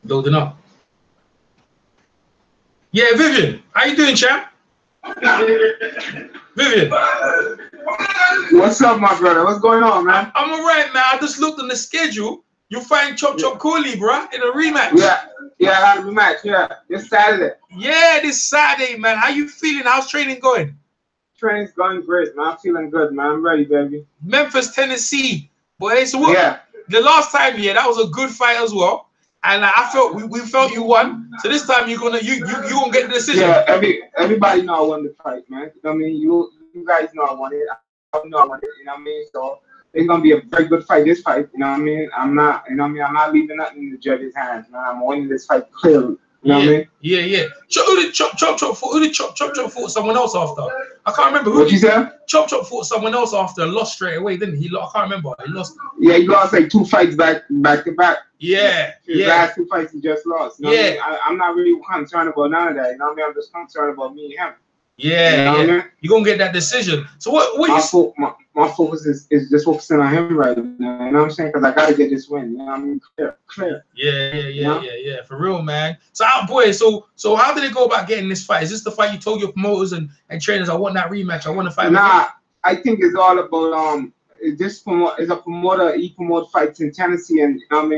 Loading up. Yeah, Vivian. How you doing, champ? Vivian. What's up, my brother? What's going on, man? I'm all right, man. I just looked on the schedule. You find Chop Cooley, bro, in a rematch. Yeah, I had a rematch. Yeah, this Saturday. Yeah, this Saturday, man. How you feeling? How's training going? Training's going great, man. I'm feeling good, man. I'm ready, baby. Memphis, Tennessee. Boy, so what? Yeah. The last time, yeah, that was a good fight as well. And I felt we felt you won. So this time you're gonna you gonna get the decision. Yeah, everybody know I won the fight, man. You know what I mean? You guys know I won it. I know I won it. You know what I mean? So it's gonna be a very good fight. This fight, you know what I mean? I'm not, you know what I mean? I'm not leaving nothing in the judge's hands, man. I'm winning this fight clearly. You know what I mean? Yeah. Who did Chop fought someone else after? I can't remember. What you said? Chop fought someone else after and lost straight away, didn't he? I can't remember. He lost. Yeah, he lost like 2 fights back to back. Yeah. His last 2 fights he just lost. You know what I mean? I'm not really concerned about none of that. You know what I mean? I'm just concerned about me and him. Yeah, you know what I mean? You're gonna get that decision. So my focus is just focusing on him right now. You know what I'm saying? Because I gotta get this win. You know what I mean? Clear. Yeah. For real, man. So boy, so how did it go about getting this fight? Is this the fight you told your promoters and trainers, I want that rematch, I want to fight? Nah, I think it's all about this is a promoter. He promotes fights in Tennessee, and you know what I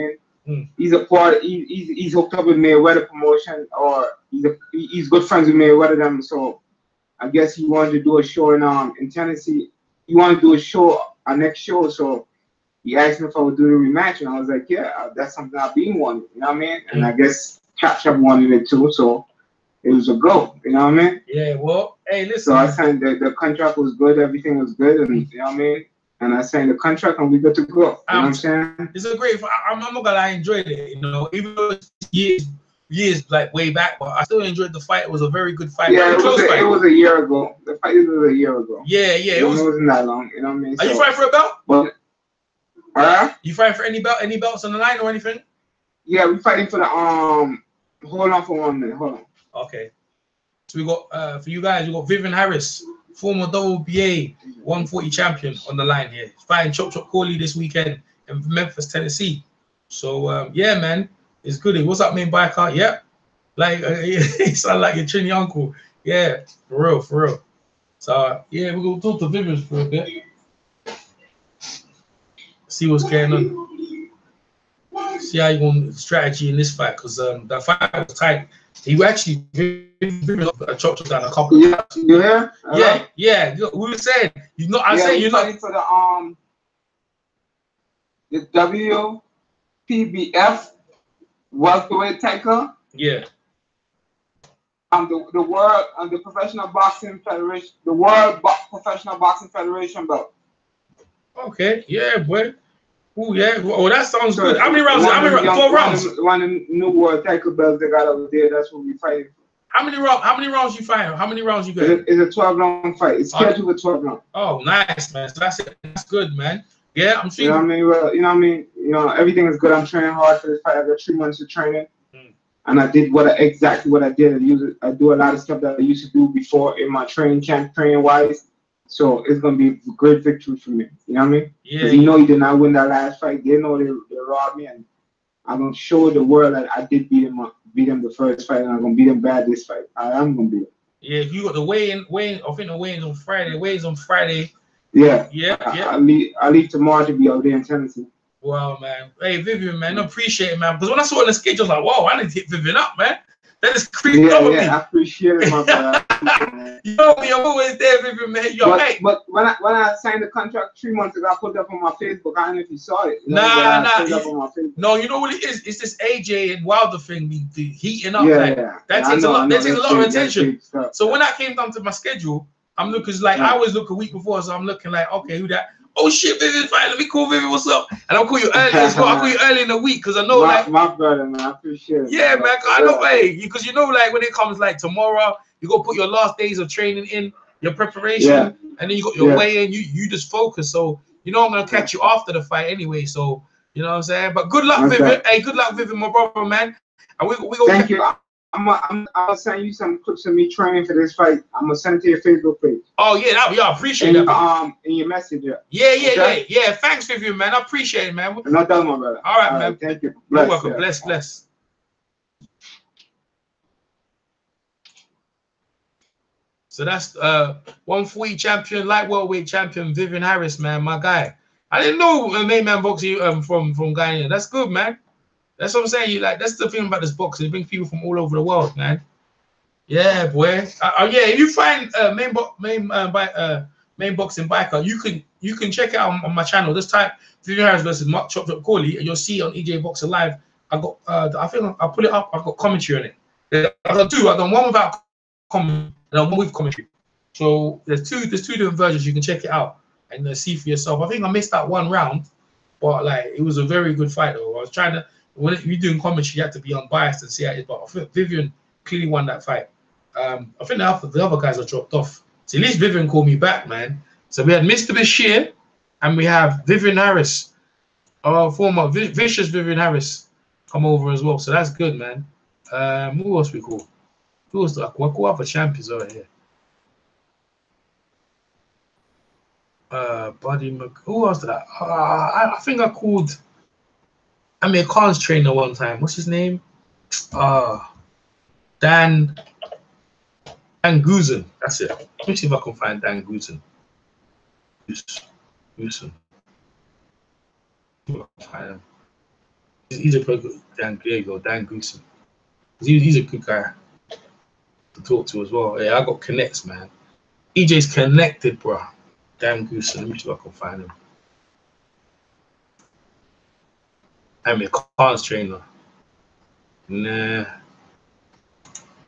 mean. He's a part. He's hooked up with Mayweather promotion, or he's good friends with Mayweather them. So I guess he wanted to do a show in Tennessee. He wanted to do a next show. So he asked me if I would do the rematch, and I was like, yeah, that's something I've been wanting. You know what I mean? And I guess Chop wanted it too. So it was a go. You know what I mean? Yeah. Well, hey, listen. So I signed the contract was good. Everything was good, and you know what I mean. And I signed the contract, and we good to go. You know what I'm saying? It's a great. I'm not gonna lie, I enjoyed it. You know, even though it's years like way back, but I still enjoyed the fight. It was a very good fight. Yeah, it was a year ago. The fight was a year ago. Yeah. It wasn't that long. You know what I mean? Are you fighting for a belt? But, you fighting for any belts on the line or anything? Yeah, we're fighting for the Hold on for 1 minute. Hold on. Okay. So we got for you guys, we got Vivian Harris, former WBA 140 champion on the line here. He's fighting Chop Cooley this weekend in Memphis, Tennessee. So yeah, man, it's good. What's up, main biker? Yeah, like you sound like your Trini uncle. Yeah, for real. So yeah, we're gonna talk to Vivian for a bit. See what's going on. See how you going to strategy in this fight, because that fight was tight. He actually chopped down a couple. Yeah. We were saying you're not. I say you're not for the WPBF welterweight title. Yeah. The world the Professional Boxing Federation, the World Professional Boxing Federation belt. Okay. Yeah, boy. Oh yeah. Oh, that sounds good. How many rounds? 12 rounds. One of the new world title belts they got over there. That's what we fighting. How many rounds you fighting? How many rounds you got? It's a 12-round fight. It's scheduled for 12 rounds. Oh, nice, man. So that's good, man. Yeah, I'm seeing. You know what I mean? Well, you know what I mean? You know, everything is good. I'm training hard for this fight. I got 3 months of training. And I did exactly what I did. I do a lot of stuff that I used to do before in my training camp, training-wise. So it's going to be a great victory for me. You know what I mean? Yeah. Because you know he did not win that last fight. They know they robbed me. And I'm going to show the world that I did beat him the first fight. And I'm going to beat him bad this fight. I am going to beat him. Yeah, you got the weigh-in. I think the weigh-in's on Friday. Weigh-in's on Friday. Yeah. Yeah. I leave tomorrow to be out there in Tennessee. Wow, man. Hey, Vivian, man, I appreciate it, man. Because when I saw it on the schedule, I was like, whoa, I need to hit Vivian up, man. That just creeped up with me. I appreciate it, my brother. You know me, I'm always there, Vivian, man. But when I signed the contract 3 months ago, I put it up on my Facebook. I don't know if you saw it. Nah. No, you know what it is? It's this AJ and Wilder thing, the heating up. That takes a lot of attention. So when I came down to my schedule, I'm looking like I always look a week before, so I'm looking like, okay, who that? Oh shit, Vivian, fine, let me call Vivian, what's up? And I'll call you early as well. I'll call you early in the week because I know my brother, man, I appreciate it. Yeah, man, I know, because you know, like when it comes like tomorrow, you go put your last days of training in, your preparation, and then you got your weigh in, you just focus. So you know I'm gonna catch you after the fight anyway. So you know what I'm saying? But good luck, Vivian. Hey, good luck, Vivian, my brother, man. And we go. Thank you. I'm gonna send you some clips of me training for this fight. I'm gonna send it to your Facebook page. Oh yeah, I appreciate that. In your messenger. Yeah. Thanks, Vivian, man. I appreciate it, man. No doubt, my brother. All right, man. Thank you. You're welcome. Bless. So that's 140 champion, light welterweight champion Vivian Harris, man, my guy. I didn't know main man boxing from Guyana. That's good, man. That's what I'm saying. That's the thing about this boxing. It brings people from all over the world, man. Yeah, boy. If you find main boxing biker, you can check it out on my channel. This type Vivian Harris versus Mark Chop Corley, and you'll see on EJ Boxer Live. I got I think I'll put it up. I've got commentary on it. I've done two. I've done one without commentary and one with commentary. So there's two different versions. You can check it out and see for yourself. I think I missed that one round, but like it was a very good fight though. I was trying to. When you're doing commentary, you have to be unbiased and see how it is. But I think Vivian clearly won that fight. I think the other guys are dropped off. So at least Vivian called me back, man. So we had Mr. Bashir and we have Vivian Harris, our former vicious Vivian Harris, come over as well. So that's good, man. Who else we call? Who else? What other champions over here? Buddy who else did I think I called Amir Khan's trainer one time. What's his name? Dan Guzan. That's it. Let me see if I can find Dan Guzan. Guzan. He's a pretty good Dan. There you go, Dan Guzan. He's a good guy to talk to as well. Yeah, I got connects, man. EJ's connected, bro. Dan Guzan. Let me see if I can find him. I'm a Khan's trainer. Nah. I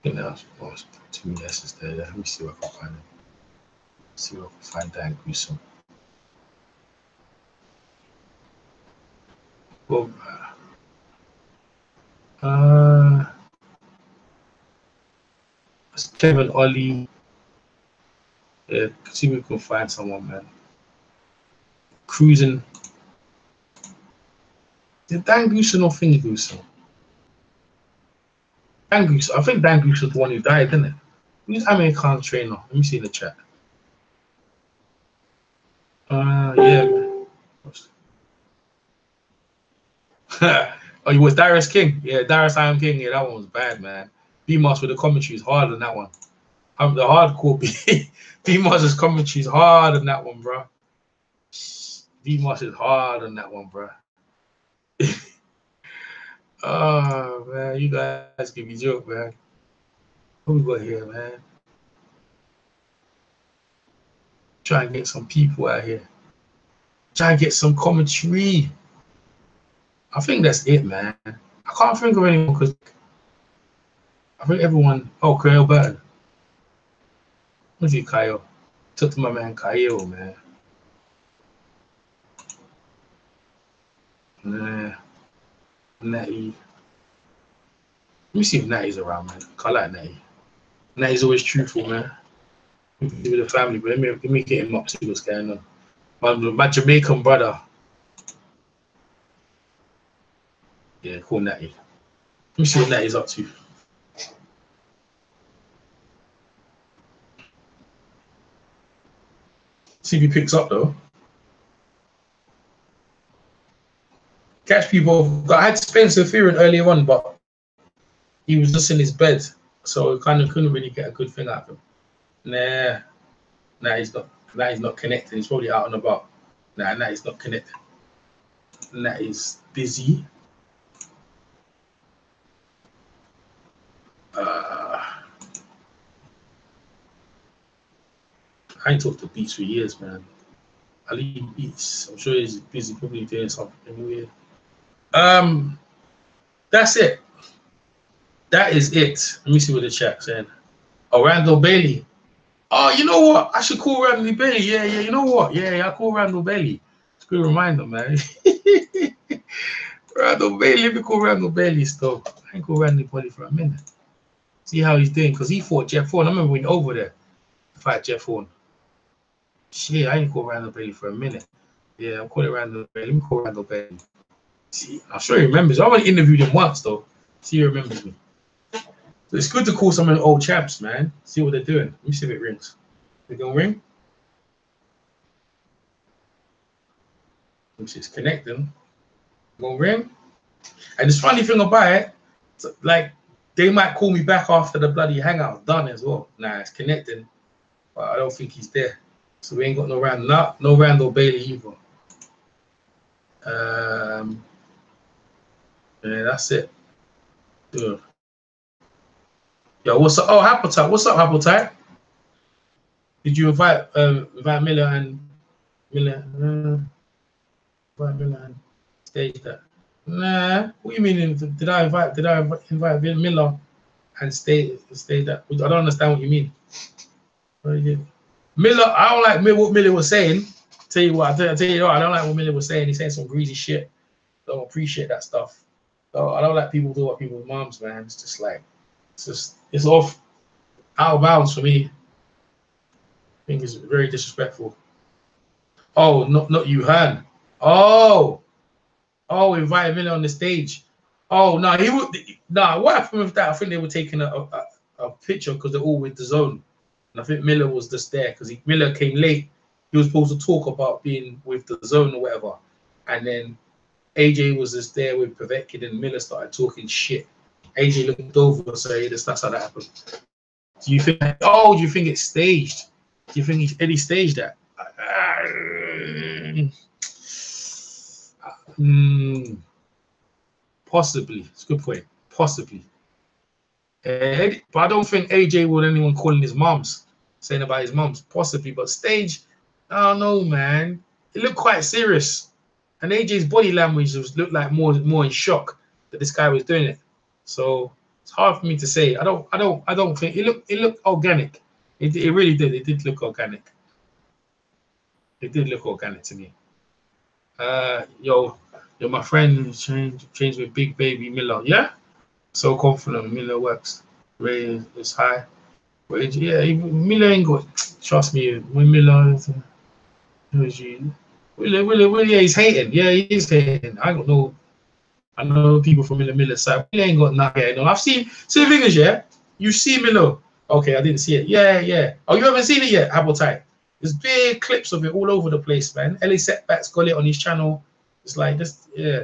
think that was 2 years there. Let me see what I can find him. See what I can find Dan Guzan. Well, Kevin Ollie. Yeah, see if we can find someone, man. Cruising. Did Dan Guzan or Finger Guzan? Dan Guzan. I think Dan Guzan's the one who died, didn't it? Who's Amir Khan's trainer? Let me see in the chat. Yeah, man. Oh, you was Darius King? Yeah, Darius I Am King. Yeah, that one was bad, man. B-Moss with the commentary is hard on that one. I'm the hardcore B-Moss's commentary is hard on that one, bro. B-Moss is hard on that one, bro. Oh man, you guys give me joke, man. What we got here, man? Try and get some people out here. Try and get some commentary. I think that's it, man. I can't think of anyone because I think everyone. Oh, Kyle Burton. What's it, Kyle? Talk to my man Kyle, man. Nah. Natty. Let me see if Natty's around, man. I like Natty. Natty's always truthful, man. With the family, but let me get him up, see what's going on. My Jamaican brother. Yeah, call Natty. Let me see what Natty's up to. See if he picks up though. Catch people. I had Spencer Fearon earlier on, but he was just in his bed, so kind of couldn't really get a good thing out of him. Nah, he's not. Nah, he's not connected. He's probably out and about. Nah, he's not connected. Nah, he's busy. I ain't talked to Beats for years, man. Ali Beats. I'm sure he's busy, probably doing something weird. That's it. That is it. Let me see what the chat's saying. Oh, Randall Bailey. Oh, you know what? I should call Randall Bailey. Yeah. You know what? Yeah, I call Randall Bailey. It's a good reminder, man. Randall Bailey. Let me call Randall Bailey still. I ain't call Randall Bailey for a minute. See how he's doing, because he fought Jeff Horn. I remember when over there to fight Jeff Horn. Shit, I ain't called Randall Bailey for a minute. Yeah, I'm calling Randall Bailey. Let me call Randall Bailey. See, I'm sure he remembers. I already interviewed him once, though. See, he remembers me. So it's good to call some of the old champs, man. See what they're doing. Let me see if it rings. Is it gonna ring? Let me see, it's connecting. Gonna ring? And the funny thing about it, like, they might call me back after the bloody hangout done as well. Nah, it's connecting, but I don't think he's there. So we ain't got no Randall Bailey either. Yeah, that's it. Good. Yo, what's up? Oh, Appetite. What's up, Appetite? Did you invite Miller and stage that? Nah. What do you mean? Did I invite Miller and stay that? I don't understand what you mean. Miller, I don't like what Miller was saying. Tell you what, I tell you what, I don't like what Miller was saying. He's saying some greedy shit. Don't appreciate that stuff. So I don't like people do what people's moms, man. It's just like, it's off out of bounds for me. I think it's very disrespectful. Oh, not you, Han. Oh, invite Miller on the stage. Oh no, he would. Nah, what happened with that? I think they were taking a picture because they're all with the zone. And I think Miller was just there because Miller came late. He was supposed to talk about being with the zone or whatever. And then AJ was just there with Povetkin and Miller started talking shit. AJ looked over and said, that's how that happened. Do you think it's staged? Do you think Eddie staged that? Possibly. It's a good point. Possibly. But I don't think AJ would anyone calling his moms, saying about his moms. Possibly, but stage, I don't know, man. It looked quite serious, and AJ's body language looked like more in shock that this guy was doing it. So it's hard for me to say. I don't think it looked organic. It really did. It did look organic. It did look organic to me. Yo, my friend changed with Big Baby Miller. Yeah. So confident Miller works. Ray is high. But yeah, Miller ain't good. Trust me, when Miller he's hating. Yeah, he is hating. I don't know. I know people from Miller's side. Miller ain't got nothing hating on. I've seen the thing is, yeah, you see Miller. Okay, I didn't see it. Yeah. Oh, you haven't seen it yet, Appetite. There's big clips of it all over the place, man. LA Setbacks got it on his channel. It's like this, yeah.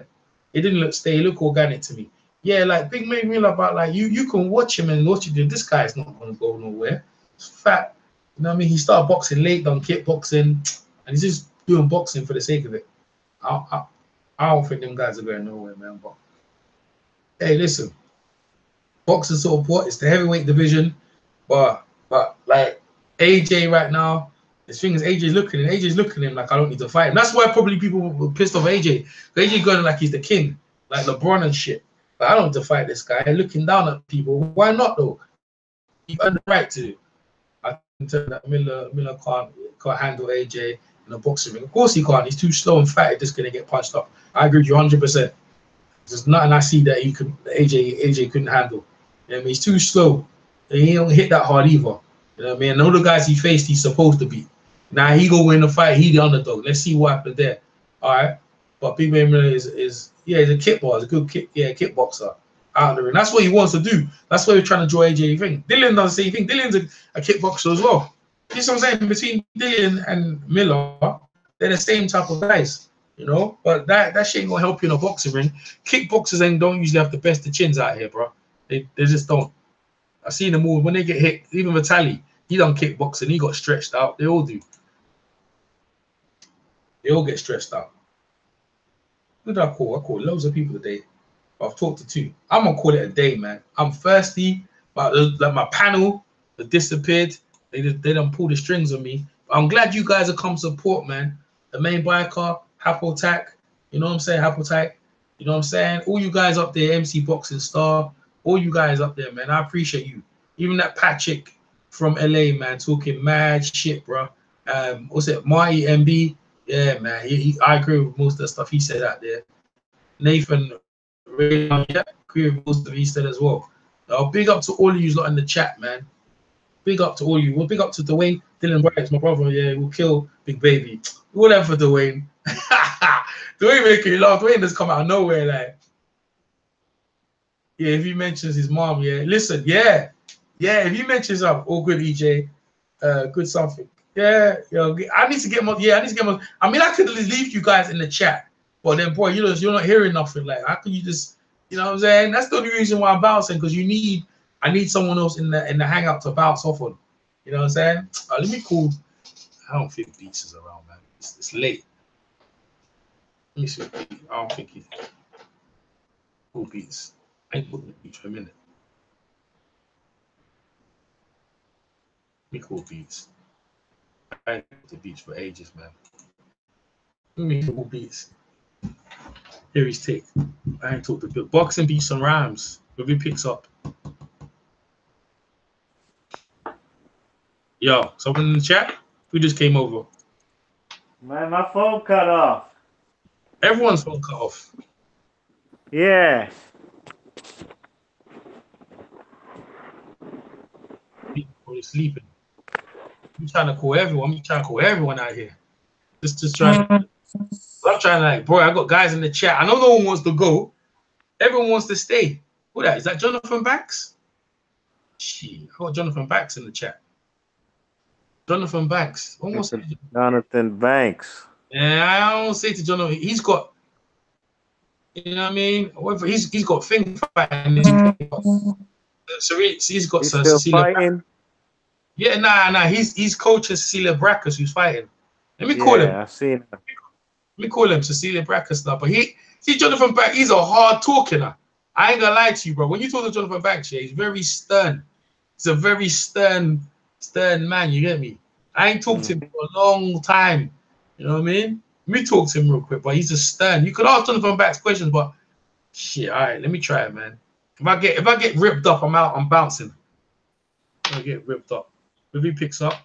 It didn't look organic to me. Yeah, like Big Miller about like you can watch him and watch him. This guy's not gonna go nowhere. It's fat. You know what I mean? He started boxing late, done kickboxing, and he's just doing boxing for the sake of it. I don't think them guys are going nowhere, man. But hey, listen, boxing sort of what? It's the heavyweight division, but like AJ right now, the thing is AJ's looking at him like I don't need to fight him. That's why probably people were pissed off AJ. AJ going like he's the king, like LeBron and shit. But I don't need to fight this guy. Looking down at people. Why not though? You earned the right to. I think that Miller can't handle AJ in a boxing ring. Of course he can't. He's too slow and fat. He's just gonna get punched up. I agree with you 100%. There's nothing I see that AJ couldn't handle. You know what I mean? He's too slow. And he don't hit that hard either. You know what I mean? And all the guys he faced, he's supposed to beat. Now he go win the fight. He the underdog. Let's see what happened there. All right. But Big Man Miller is he's a kickboxer. He's a good kickboxer out there. And that's what he wants to do. That's why we're trying to draw AJ thing. Dylan does the same thing. Dylan's a kickboxer as well. You see what I'm saying? Between Dylan and Miller, they're the same type of guys, you know. But that shit ain't gonna help you in a boxing ring. Kickboxers don't usually have the best of chins out here, bro. They just don't. I've seen them all when they get hit. Even Vitaly, he done kickboxing. He got stretched out. They all do. They all get stressed out. Who did I call? I called loads of people today. I've talked to 2. I'm gonna call it a day, man. I'm thirsty, but like my panel, they disappeared. They done pull the strings on me. I'm glad you guys have come support, man. The main biker, Hapotak, you know what I'm saying? Hapotak, you know what I'm saying? All you guys up there, MC Boxing Star, all you guys up there, man. I appreciate you. Even that Patrick from LA, man, talking mad shit, bro. What's it? Marty MB. Yeah, man. I agree with most of the stuff he said out there. Nathan, yeah, agree with most of what he said as well. Big up to all of you lot in the chat, man. Big up to all of you. Well, big up to Dwayne Dylan Wright, my brother. Yeah, we'll kill Big Baby. Whatever, Dwayne. Dwayne making you laugh. Dwayne just come out of nowhere, like. Yeah, if he mentions his mom, yeah. Listen, yeah. If he mentions up, all good, EJ. Good something. Yeah, yo, I need to get more. Yeah, I need to get more. I mean, I could leave you guys in the chat, but then, boy, you're not hearing nothing. Like, how can you just, you know what I'm saying? That's the only reason why I'm bouncing, because I need someone else in the hangout to bounce off on. You know what I'm saying? Let me call. I don't think Beats is around, man. It's late. Let me see. I don't think he's cool. Beats. I ain't putting the Beats for a minute. Let me call Beats. I ain't put the Beats for ages, man. Let me call Beats. Here he's take. I ain't talked to boxing beats and rhymes. If he picks up. Yo, someone in the chat? Who just came over? Man, my phone cut off. Everyone's phone cut off. Yeah. People are sleeping. I'm trying to call everyone. I'm trying to call everyone out here. Just trying. I'm trying to, like, bro, I got guys in the chat. I know no one wants to go. Everyone wants to stay. Who that? Is that Jonathan Banks? Shit, I got Jonathan Banks in the chat. Jonathan Banks. Almost Jonathan Banks. Yeah, I don't say to Jonathan. He's got, you know what I mean? He's got thing fighting. So he's got still Cecilia fighting. Yeah, nah. He's coaching Cecilia Brackus, who's fighting. Let me call him. Yeah, I've seen him. Let me call him Cecilia Brackus now. But Jonathan Banks, he's a hard talker now. I ain't gonna lie to you, bro. When you talk to Jonathan Banks, yeah, he's very stern. He's a very stern man. You get me? I ain't talked to him for a long time. You know what I mean? Let me talk to him real quick, but he's a stern. You could ask Jonathan Banks questions, but shit, all right, let me try it, man. If I get ripped up, I'm out. I'm bouncing. I get ripped up. If he picks up,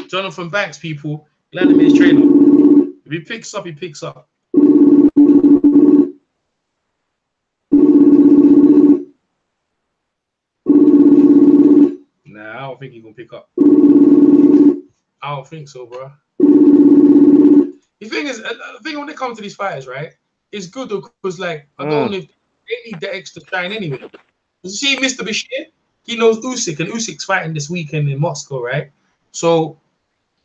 Jonathan Banks, people, let him his trainer. If he picks up, he picks up. Nah, I don't think he's gonna pick up. I don't think so, bro. The thing is, when it comes to these fighters, right? It's good because, like, I don't know if they need the extra shine anyway. You see, Mr. Bashir, he knows Usyk, and Usyk's fighting this weekend in Moscow, right? So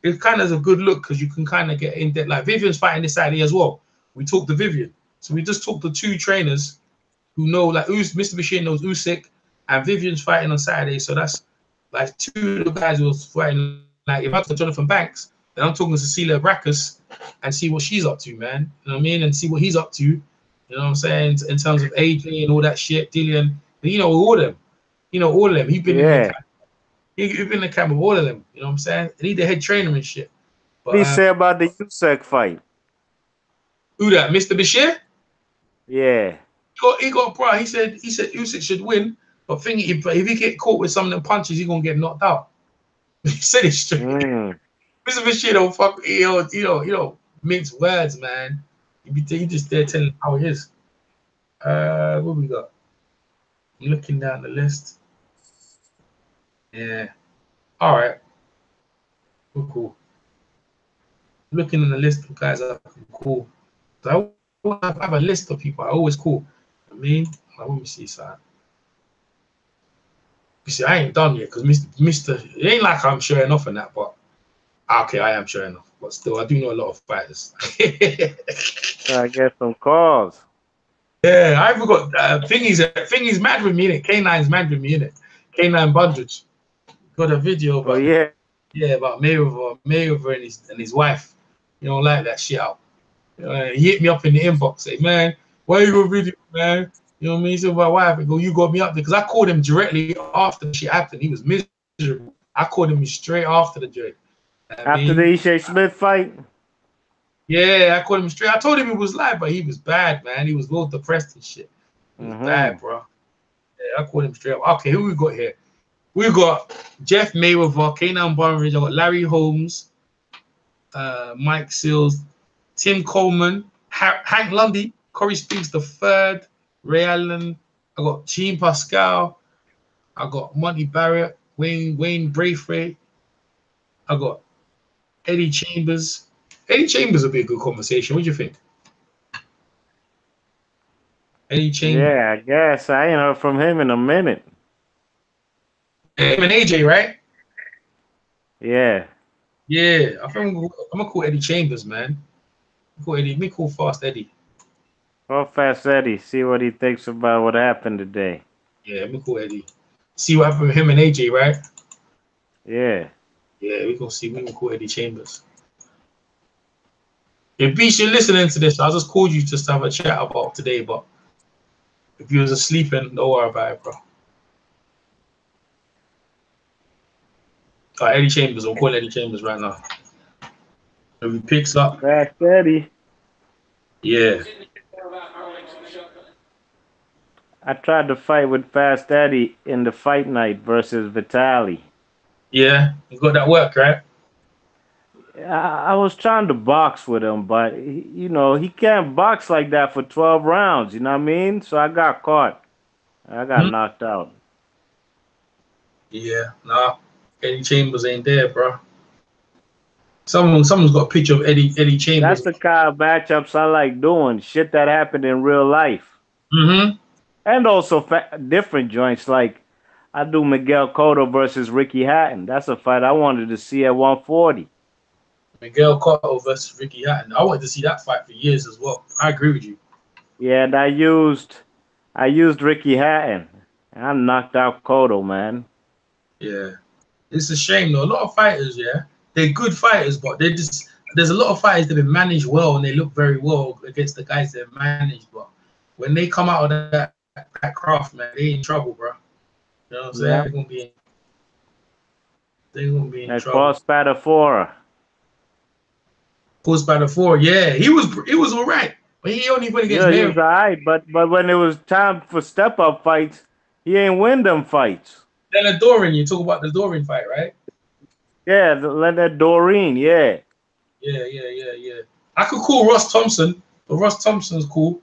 it kind of is a good look because you can kind of get in there. Like, Vivian's fighting this Saturday as well. We talked to Vivian, so we just talked to two trainers who know, like, Mr. Bashir knows Usyk, and Vivian's fighting on Saturday. So that's like two of the guys who was fighting. Like, if I talk to Jonathan Banks, then I'm talking to Cecilia Brackus and see what she's up to, man. You know what I mean? And see what he's up to. You know what I'm saying? In terms of AJ and all that shit, Dillian. You know, all of them. You know, all of them. He's been in the camp. He's been in the camp with all of them. You know what I'm saying? And he's the head trainer and shit. But, what did he say about the Usyk fight? Who that? Mr. Bashir? Yeah. He got a prize. He said Usyk should win. But if he get caught with some of them punches, he's gonna get knocked out. He said it straight. Mr. Bashir don't fuck. You know, mince words, man. You just there telling how it is. What we got? I'm looking down the list. Yeah. All right. Cool. Looking in the list of guys that are cool. So I have a list of people I always call. I mean, let me see something. You see, I ain't done yet because Mr. It ain't like I'm showing off on that, but okay, I am showing off. But still, I do know a lot of fighters. I get some calls. Yeah, I forgot. Thingy's mad with me, innit? K9's mad with me, innit? K9 Bundridge got a video about about Mayweather and his wife. You don't like that shit out. He hit me up in the inbox, say, man, why you go video, man? You know what I mean? He said, well, why happened? Go, you got me up there because I called him directly after the shit happened. He was miserable. I called him straight after the joint. After the Ishe Smith fight? Yeah, I called him straight. I told him he was live, but he was bad, man. He was real depressed and shit. He was bad, bro. Yeah, I called him straight up. Okay, who we got here? We got Jeff Mayweather, Kanan Barnridge. I got Larry Holmes, Mike Seals, Tim Coleman, Hank Lundy, Corey Spinks the third, Ray Allen. I got Jean Pascal. I got Monty Barrett, Wayne Braithwaite. I got Eddie Chambers. Eddie Chambers would be a good conversation. What do you think? Eddie Chambers. Yeah, I guess. I ain't heard from him in a minute. Him and AJ, right? Yeah. Yeah, I think I'm gonna call Eddie Chambers, man. Let me call Fast Eddie. Call Fast Eddie. See what he thinks about what happened today. Yeah, let me call Eddie. See what happened with him and AJ, right? Yeah. Yeah, we're gonna see. We're gonna call Eddie Chambers. If Beach, you're listening to this, I just called you just to have a chat about today, but if you was asleep, and don't worry about it, bro. Eddie Chambers, I'll call Eddie Chambers right now. If he picks up. Fast Eddie. Yeah. I tried to fight with Fast Eddie in the fight night versus Vitali. Yeah, you got that work, right? I was trying to box with him, but he can't box like that for 12 rounds. You know what I mean? So I got caught. I got knocked out. Yeah, nah. Eddie Chambers ain't there, bro. Someone's got a picture of Eddie Chambers. That's the kind of matchups I like doing. Shit that happened in real life. And also different joints, like I do Miguel Cotto versus Ricky Hatton. That's a fight I wanted to see at 140. Miguel Cotto versus Ricky Hatton. I wanted to see that fight for years as well. I agree with you. Yeah, and I used Ricky Hatton. I knocked out Cotto, man. Yeah. It's a shame though. A lot of fighters, yeah, they're good fighters, but there's a lot of fighters that have been managed well and they look very well against the guys that managed. But when they come out of that craft, man, they in trouble, bro. You know what I'm saying? Yeah. They're gonna be in Like trouble. Paul Spadafora. Paul Spadafora, yeah, he was all right, but he only went against He was all right, but when it was time for step up fights, he ain't win them fights. Then Doran, you talk about the Doran fight, right? Yeah, that Doreen, yeah. Yeah. I could call Ross Thompson, but Ross Thompson's cool.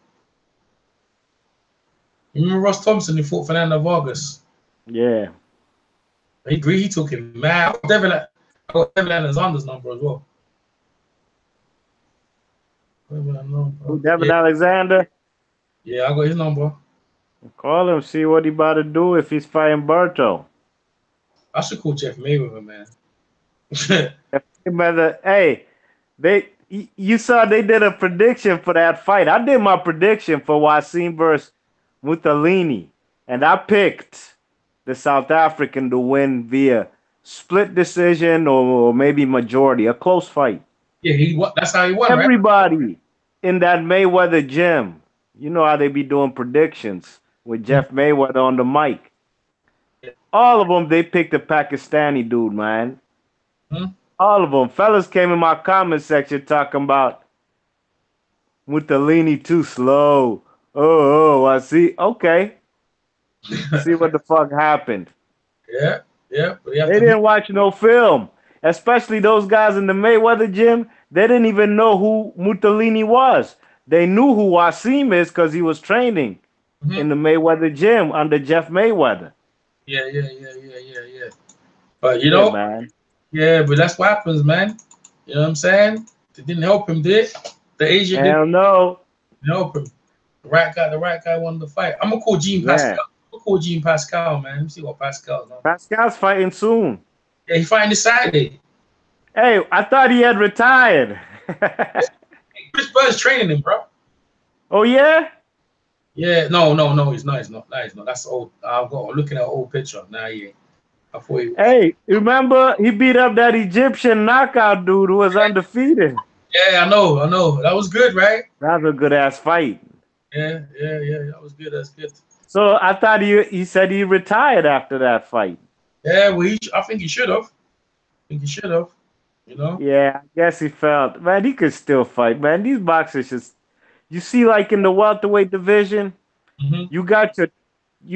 You remember Ross Thompson? He fought Fernando Vargas. Yeah. He took him mad. I got Devin Alexander's number as well. Devin Alexander? Yeah, I got his number. Call him, see what he about to do if he's fighting Berto. I should call Jeff Mayweather, man. Hey, you saw they did a prediction for that fight. I did my prediction for Wasim versus Mutalini, and I picked the South African to win via split decision or maybe majority, a close fight. Yeah, that's how he won, Everybody in that Mayweather gym, you know how they be doing predictions with Jeff Mayweather on the mic. All of them, they picked the Pakistani dude, man. All of them. Fellas came in my comment section talking about Mutalini too slow. Oh, I see. Okay. See what the fuck happened. Yeah. They didn't watch no film. Especially those guys in the Mayweather gym. They didn't even know who Mutalini was. They knew who Wasim is because he was training in the Mayweather gym under Jeff Mayweather. Yeah. But man. Yeah, but that's what happens, man. You know what I'm saying? It didn't help him, did it? The Asian didn't help him. The right guy won the fight. I'm gonna call Jean Pascal. I'm gonna call Jean Pascal, man. Let me see what Pascal's on. Pascal's fighting soon. Yeah, he's fighting this Saturday. Hey, I thought he had retired. Chris Bird's training him, bro. Oh yeah? Yeah, no, he's not. That's old. I'm looking at an old picture. Nah, he ain't. I thought he was. Hey, remember he beat up that Egyptian knockout dude who was undefeated. Yeah, I know. That was good, right? That was a good ass fight. Yeah. That was good. That's good. So I thought he said he retired after that fight. Yeah, well, I think he should have. You know. Yeah, I guess he felt, man, he could still fight, man. These boxers just, you see, like in the welterweight division, Mm-hmm. you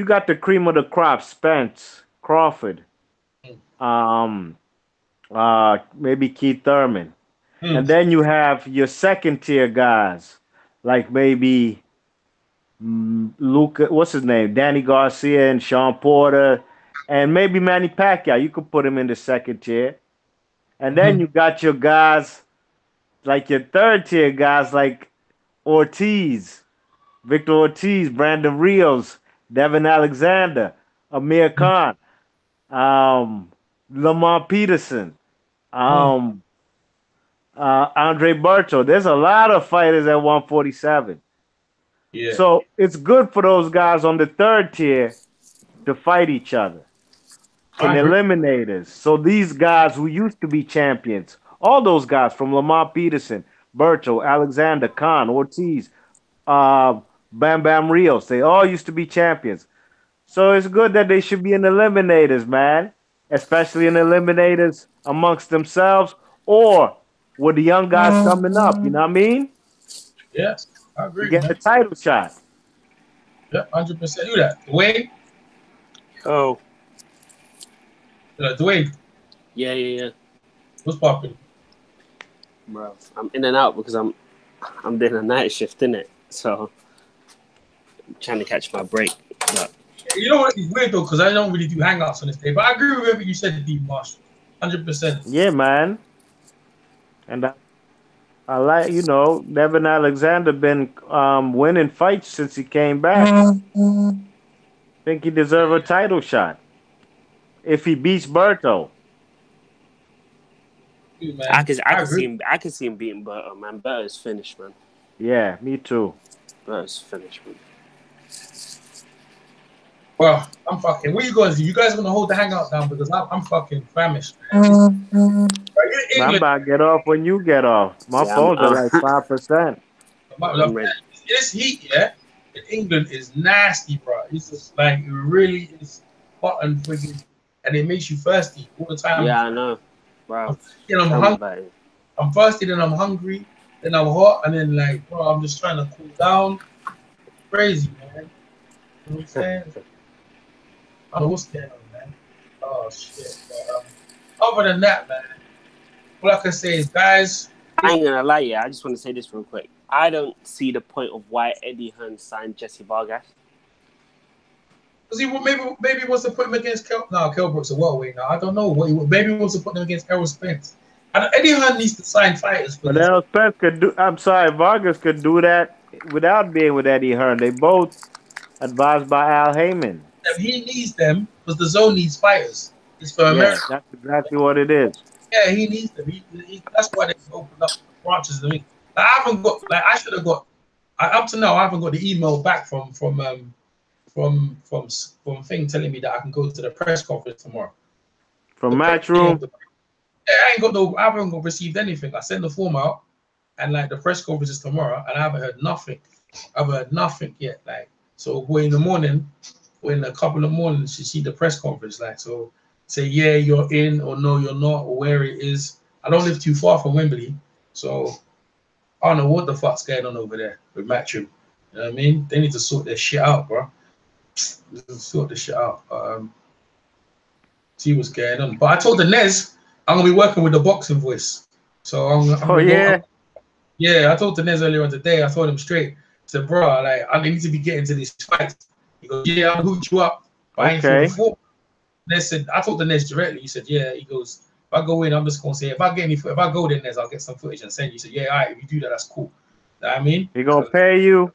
got the cream of the crop, Spence, Crawford, maybe Keith Thurman. Mm. And then you have your second tier guys, like maybe Luca, what's his name? Danny Garcia and Sean Porter, and maybe Manny Pacquiao. You could put him in the second tier. And then you got your guys, like your third tier guys, like Ortiz, Victor Ortiz, Brandon Rios, Devin Alexander, Amir Khan, Lamont Peterson, Andre Berto. There's a lot of fighters at 147. Yeah. So it's good for those guys on the third tier to fight each other in eliminators. So these guys who used to be champions, all those guys from Lamont Peterson, Berto, Alexander, Khan, Ortiz, Bam Bam Rios, they all used to be champions. So it's good that they should be in eliminators, man, especially in eliminators amongst themselves or with the young guys coming up. You know what I mean? Yeah, I agree. To get the title shot. Yeah, 100%. Do that, Dwayne. Oh. Dwayne. Yeah. What's popping? Bro, I'm in and out because I'm doing a night shift, innit? So I'm trying to catch my break. But you know what? It's weird though, because I don't really do hangouts on this day. But I agree with everything you said, D Marshall. 100%. Yeah, man. And I like, Devin Alexander been winning fights since he came back. Think he deserve a title shot if he beats Berto. Dude, I can see him beating Berto, man. Berto's finished, man. Yeah, me too. Berto's finished, man. Well, I'm fucking. What are you guys do? You guys gonna hold the hangout down because I'm fucking famished. Man. I'm about to get off when you get off. My phone's at like 5%. This heat, yeah, in England is nasty, bro. It's just like it really is hot and friggin', and it makes you thirsty all the time. Yeah, I know, bro. I'm hungry. I'm thirsty, then I'm hungry, then I'm hot, and then like, bro, I'm just trying to cool down. Crazy, man. You know what I'm saying? I don't know what's going on, man. Oh shit. But, other than that, man, all I can say is, guys. I ain't gonna lie, I just want to say this real quick. I don't see the point of why Eddie Hearn signed Jesse Vargas. Because maybe he wants to put him against Kell Brook's a welterweight now. I don't know what maybe he wants to put him against Errol Spence. Eddie Hearn needs to sign fighters. But Errol Spence could do. I'm sorry, Vargas could do that without being with Eddie Hearn. They both advised by Al Heyman. He needs them because the zone needs fighters. It's for America. That's exactly what it is. Yeah, he needs them. That's why they opened up branches to me. Like, I haven't got. Like, I should have got. Up to now, I haven't got the email back from thing telling me that I can go to the press conference tomorrow. From Matchroom. I haven't received anything. I sent the form out, and like the press conference is tomorrow, and I haven't heard nothing. I've heard nothing yet. Like, so we're in the morning, or in a couple of mornings, you see the press conference. Like, so say yeah, you're in, or no, you're not, or where it is. I don't live too far from Wembley, so I don't know what the fuck's going on over there with Matchroom. You know what I mean? They need to sort their shit out, bro. Sort the shit out. See what's going on. But I told the Nez I'm gonna be working with the boxing voice. So I told the Nez earlier on today. I told him straight. I said, bro, like I need to be getting to these fights. He goes, yeah, I'll hook you up. But I ain't for the form. Nez said, I told the Nez directly. He said, yeah. He goes, if I go in, I'm just gonna say if I go there, Nez, I'll get some footage and send you. He said, yeah, all right, if you do that, that's cool. You know what I mean? He gonna pay you?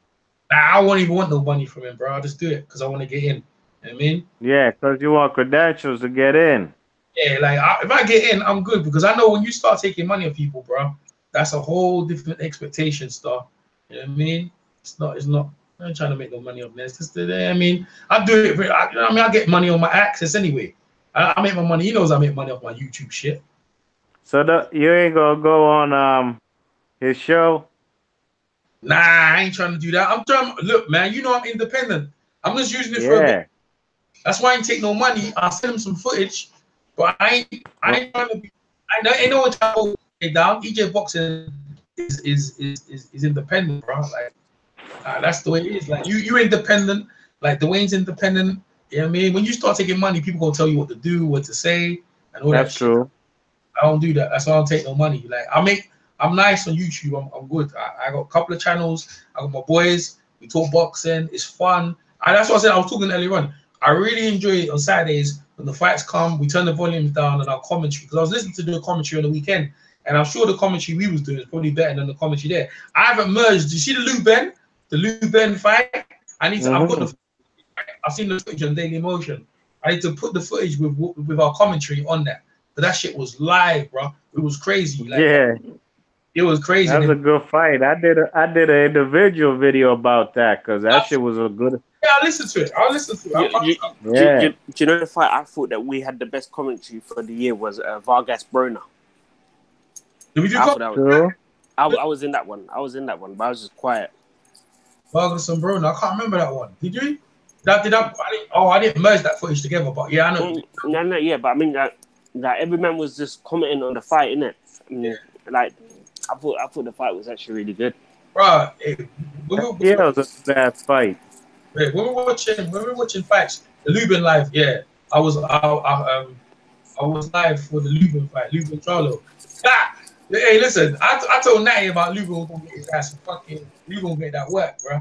I won't even want no money from him, bro. I'll just do it because I want to get in. You know what I mean? Yeah, because you want credentials to get in. Yeah, like if I get in, I'm good because I know when you start taking money of people, bro, that's a whole different expectation, star. You know what I mean? It's not. I'm not trying to make no money off this. I mean, I do it. I get money on my access anyway. I make my money. He knows I make money off my YouTube shit. So you ain't gonna go on his show? Nah, I ain't trying to do that. I'm trying. Look, man, you know I'm independent. I'm just using it for a bit. That's why I ain't take no money. I'll send him some footage, but I ain't trying to be. Ain't no one trying to hold it down. EJ Boxing is independent, bro. Like that's the way it is. Like you independent. Like Dwayne's independent. You know what I mean? When you start taking money, people gonna tell you what to do, what to say, and all that shit. True. I don't do that. That's why I don't take no money. Like I'm nice on YouTube. I'm good. I got a couple of channels. I got my boys. We talk boxing. It's fun. And that's what I said. I was talking earlier on. I really enjoy it on Saturdays when the fights come. We turn the volumes down and our commentary, because I was listening to the commentary on the weekend, and I'm sure the commentary we was doing is probably better than the commentary there. I haven't merged. Do you see the Lou Ben fight? I need to. I've got the. I've seen the footage on Daily Motion. I need to put the footage with our commentary on that. But that shit was live, bro. It was crazy. Like, yeah. It was crazy. That was a good fight. I did an individual video about that because that shit was a good. Yeah, I'll listen to it. Do you know the fight I thought that we had the best commentary for the year was Vargas Broner? Did we do I was in that one. But I was just quiet. Vargas and Broner. I can't remember that one. Did you? I didn't merge that footage together, but yeah, I know. No, yeah, but I mean that every man was just commenting on the fight, innit? Like I thought the fight was actually really good. Bro, it was a bad fight. When we were watching fights, the Lubin live, yeah. I was live for the Lubin fight, Lubin Charlo. Hey, listen, I told Natty about Lubin was gonna get his ass fucking Lubin gonna get that work, bro.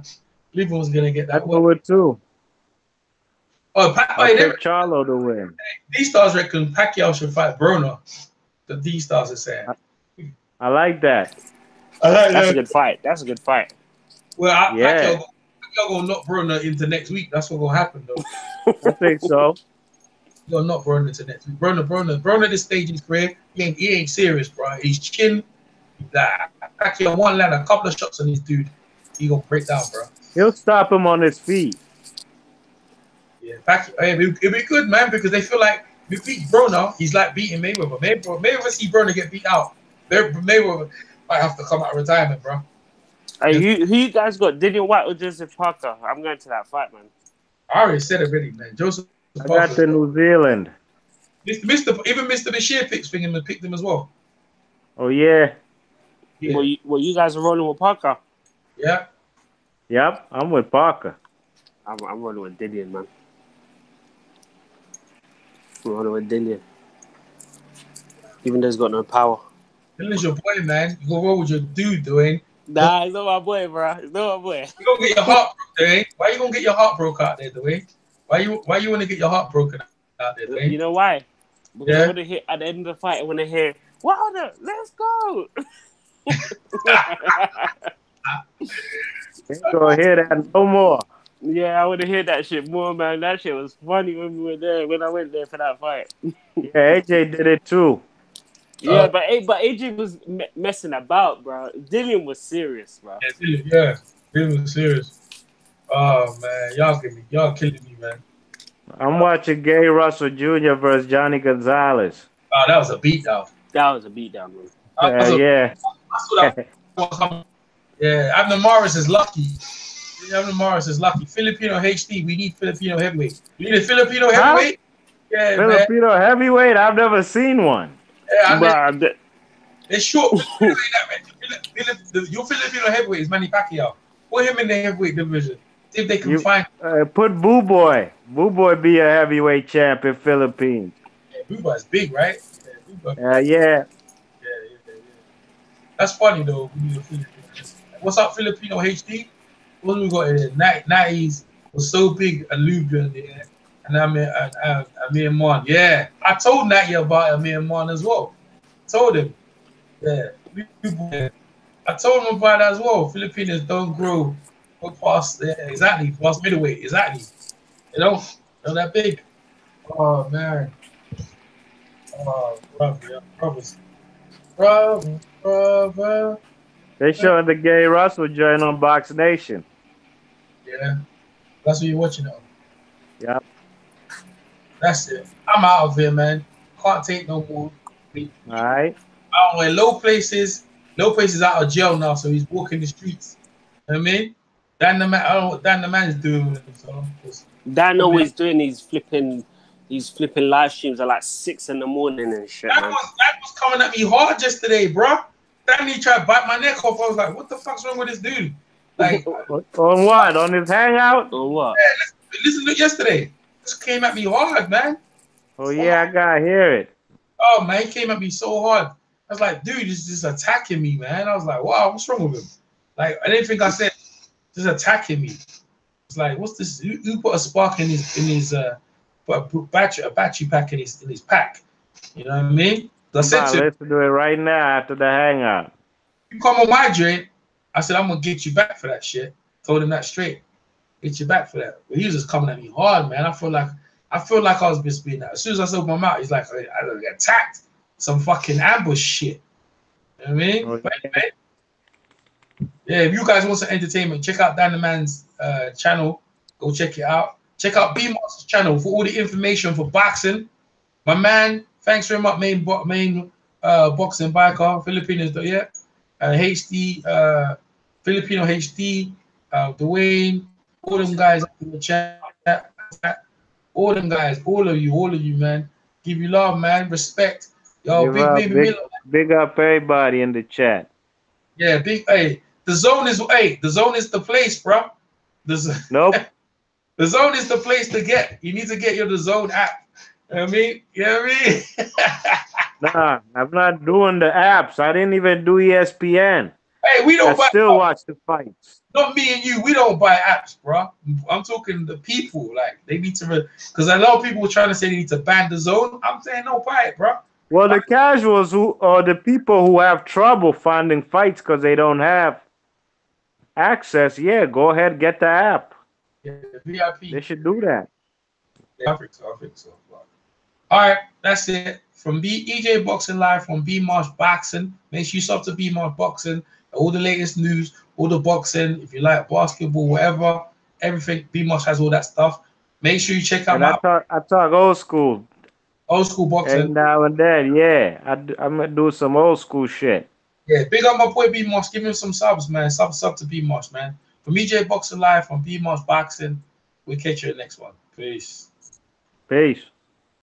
Lubin was gonna get that work. I it too. Oh, I picked Charlo to win. D-Stars reckon Pacquiao should fight Broner. The D-Stars are saying. I like that. That's a good fight. Well, Pacquiao gonna knock Broner into next week. That's what's gonna happen, though. I think so. He's gonna knock Broner into next week. Broner, this stage in his career, he ain't serious, bro. His chin, Pacquiao one land, a couple of shots on this dude, he gonna break down, bro. He'll stop him on his feet. Yeah, it'd be good, man, because they feel like if you beat Broner, he's like beating Mayweather. Mayweather see Broner get beat out. Mayweather might have to come out of retirement, bro. Hey, who you guys got? Dillian White or Joseph Parker? I'm going to that fight, man. I already said it already, man. Joseph Parker. I got the New Zealand. Even Mr. Bashir picked him as well. Oh yeah. Well, you guys are rolling with Parker. Yeah. Yep, I'm with Parker. I'm rolling with Dillian, man. I'm rolling with Dillian. Even though he's got no power. Dillian's your boy, man. You go roll with your dude, Dwayne. Nah, he's not my boy, bro. He's not my boy. You gonna get your heart broke, Dwayne? Why you gonna get your heart broke out there, Dwayne? Why you wanna get your heart broken out there, Dwayne? You know why? Because I wanna hear at the end of the fight, I wanna hear, Wilder, let's go. Ain't gonna hear that no more. Yeah, I want to hear that shit more, man. That shit was funny when we were there, when I went there for that fight. Yeah, AJ did it too. Yeah, but AJ was messing about, bro. Dillian was serious, bro. Yeah, Dillian was serious. Oh man, y'all killing me, man. I'm watching Gary Russell Jr. versus Johnny Gonzalez. Oh, that was a beatdown. That was a beatdown, man. Yeah. Yeah, Abner Morris is lucky. Abner Morris is lucky. Filipino HD, we need Filipino heavyweight. You need a Filipino heavyweight? Yeah, Filipino heavyweight? I've never seen one. Yeah, it's short. Your Filipino heavyweight is Manny Pacquiao. Put him in the heavyweight division. See if they can find. Put Boo Boy. Boo Boy be a heavyweight champ in Philippines. Yeah, Boo Boy's big, right? Yeah. That's funny though. What's up, Filipino HD? What we got here? Natty's was so big, a Lubian there, and Amir Mon. Yeah, I told Natty about Amir Mon as well. Told him. Yeah, I told him about that as well. Filipinos don't grow past exactly past middleweight. Exactly. They're that big. Oh man. Oh, brother. They showing the Gary Russell joint on Box Nation. Yeah, that's what you're watching on. Yep. That's it. I'm out of here, man. Can't take no more. All right. I don't wear low places. Low places out of jail now, so he's walking the streets. You know what I mean? Dan the man is doing with him, so Dan know what he's doing. He's flipping live streams at like 6 in the morning and shit. That was coming at me hard yesterday, bro. Then he tried to bite my neck off. I was like, what the fuck's wrong with this dude? Like, on what? On his hangout? Or what? Yeah, listen to it yesterday. This came at me hard, man. Oh yeah, I gotta hear it. Oh man, he came at me so hard. I was like, dude, he's just attacking me, man. I was like, wow, what's wrong with him? Like, I didn't think I said just attacking me. It's like, what's this? Who put a spark in his put a battery pack in his pack? You know what I mean? I said to him, let's do it right now after the hangout. You come on my drink. I said, I'm gonna get you back for that shit. Told him that straight. Get you back for that. But he was just coming at me hard, man. I feel like I was just being that. As soon as I said my mouth, he's like, I don't get attacked. Some fucking ambush shit. You know what I mean? Oh, but, yeah, if you guys want some entertainment, check out Dan the Man's channel. Go check it out. Check out B-Monster's channel for all the information for boxing. My man, thanks very much, main boxing biker, Filipinos, yeah. HD, Filipino HD, Dwayne, all them guys in the chat. All them guys, all of you, man. Give you love, man. Respect. Yo, big up everybody in the chat. Yeah, big. Hey, the zone is the place, bro. Nope. The zone is the place to get. You need to get your The Zone app. You know what I mean? You know what I mean? Nah, I'm not doing the apps. I didn't even do ESPN. Hey, we don't watch the fights. Not me and you. We don't buy apps, bro. I'm talking the people. Like, they need to, because a lot of people were trying to say they need to ban The Zone. I'm saying no, buy it, bro. Well, the casuals or the people who have trouble finding fights because they don't have access, yeah, go ahead, get the app. Yeah, VIP. They should do that. Yeah, I think so. All right, that's it. From EJ Boxing Live from B-Marsh Boxing. Make sure you sub to B-Marsh Boxing. All the latest news, all the boxing. If you like basketball, whatever, everything. B-Marsh has all that stuff. Make sure you check out I talk old school. Old school boxing. And now and then, yeah. I'm going to do some old school shit. Yeah, big up my boy B-Marsh. Give him some subs, man. Sub to B-Marsh, man. From EJ Boxing Live from B-Marsh Boxing. We'll catch you in the next one. Peace. Peace.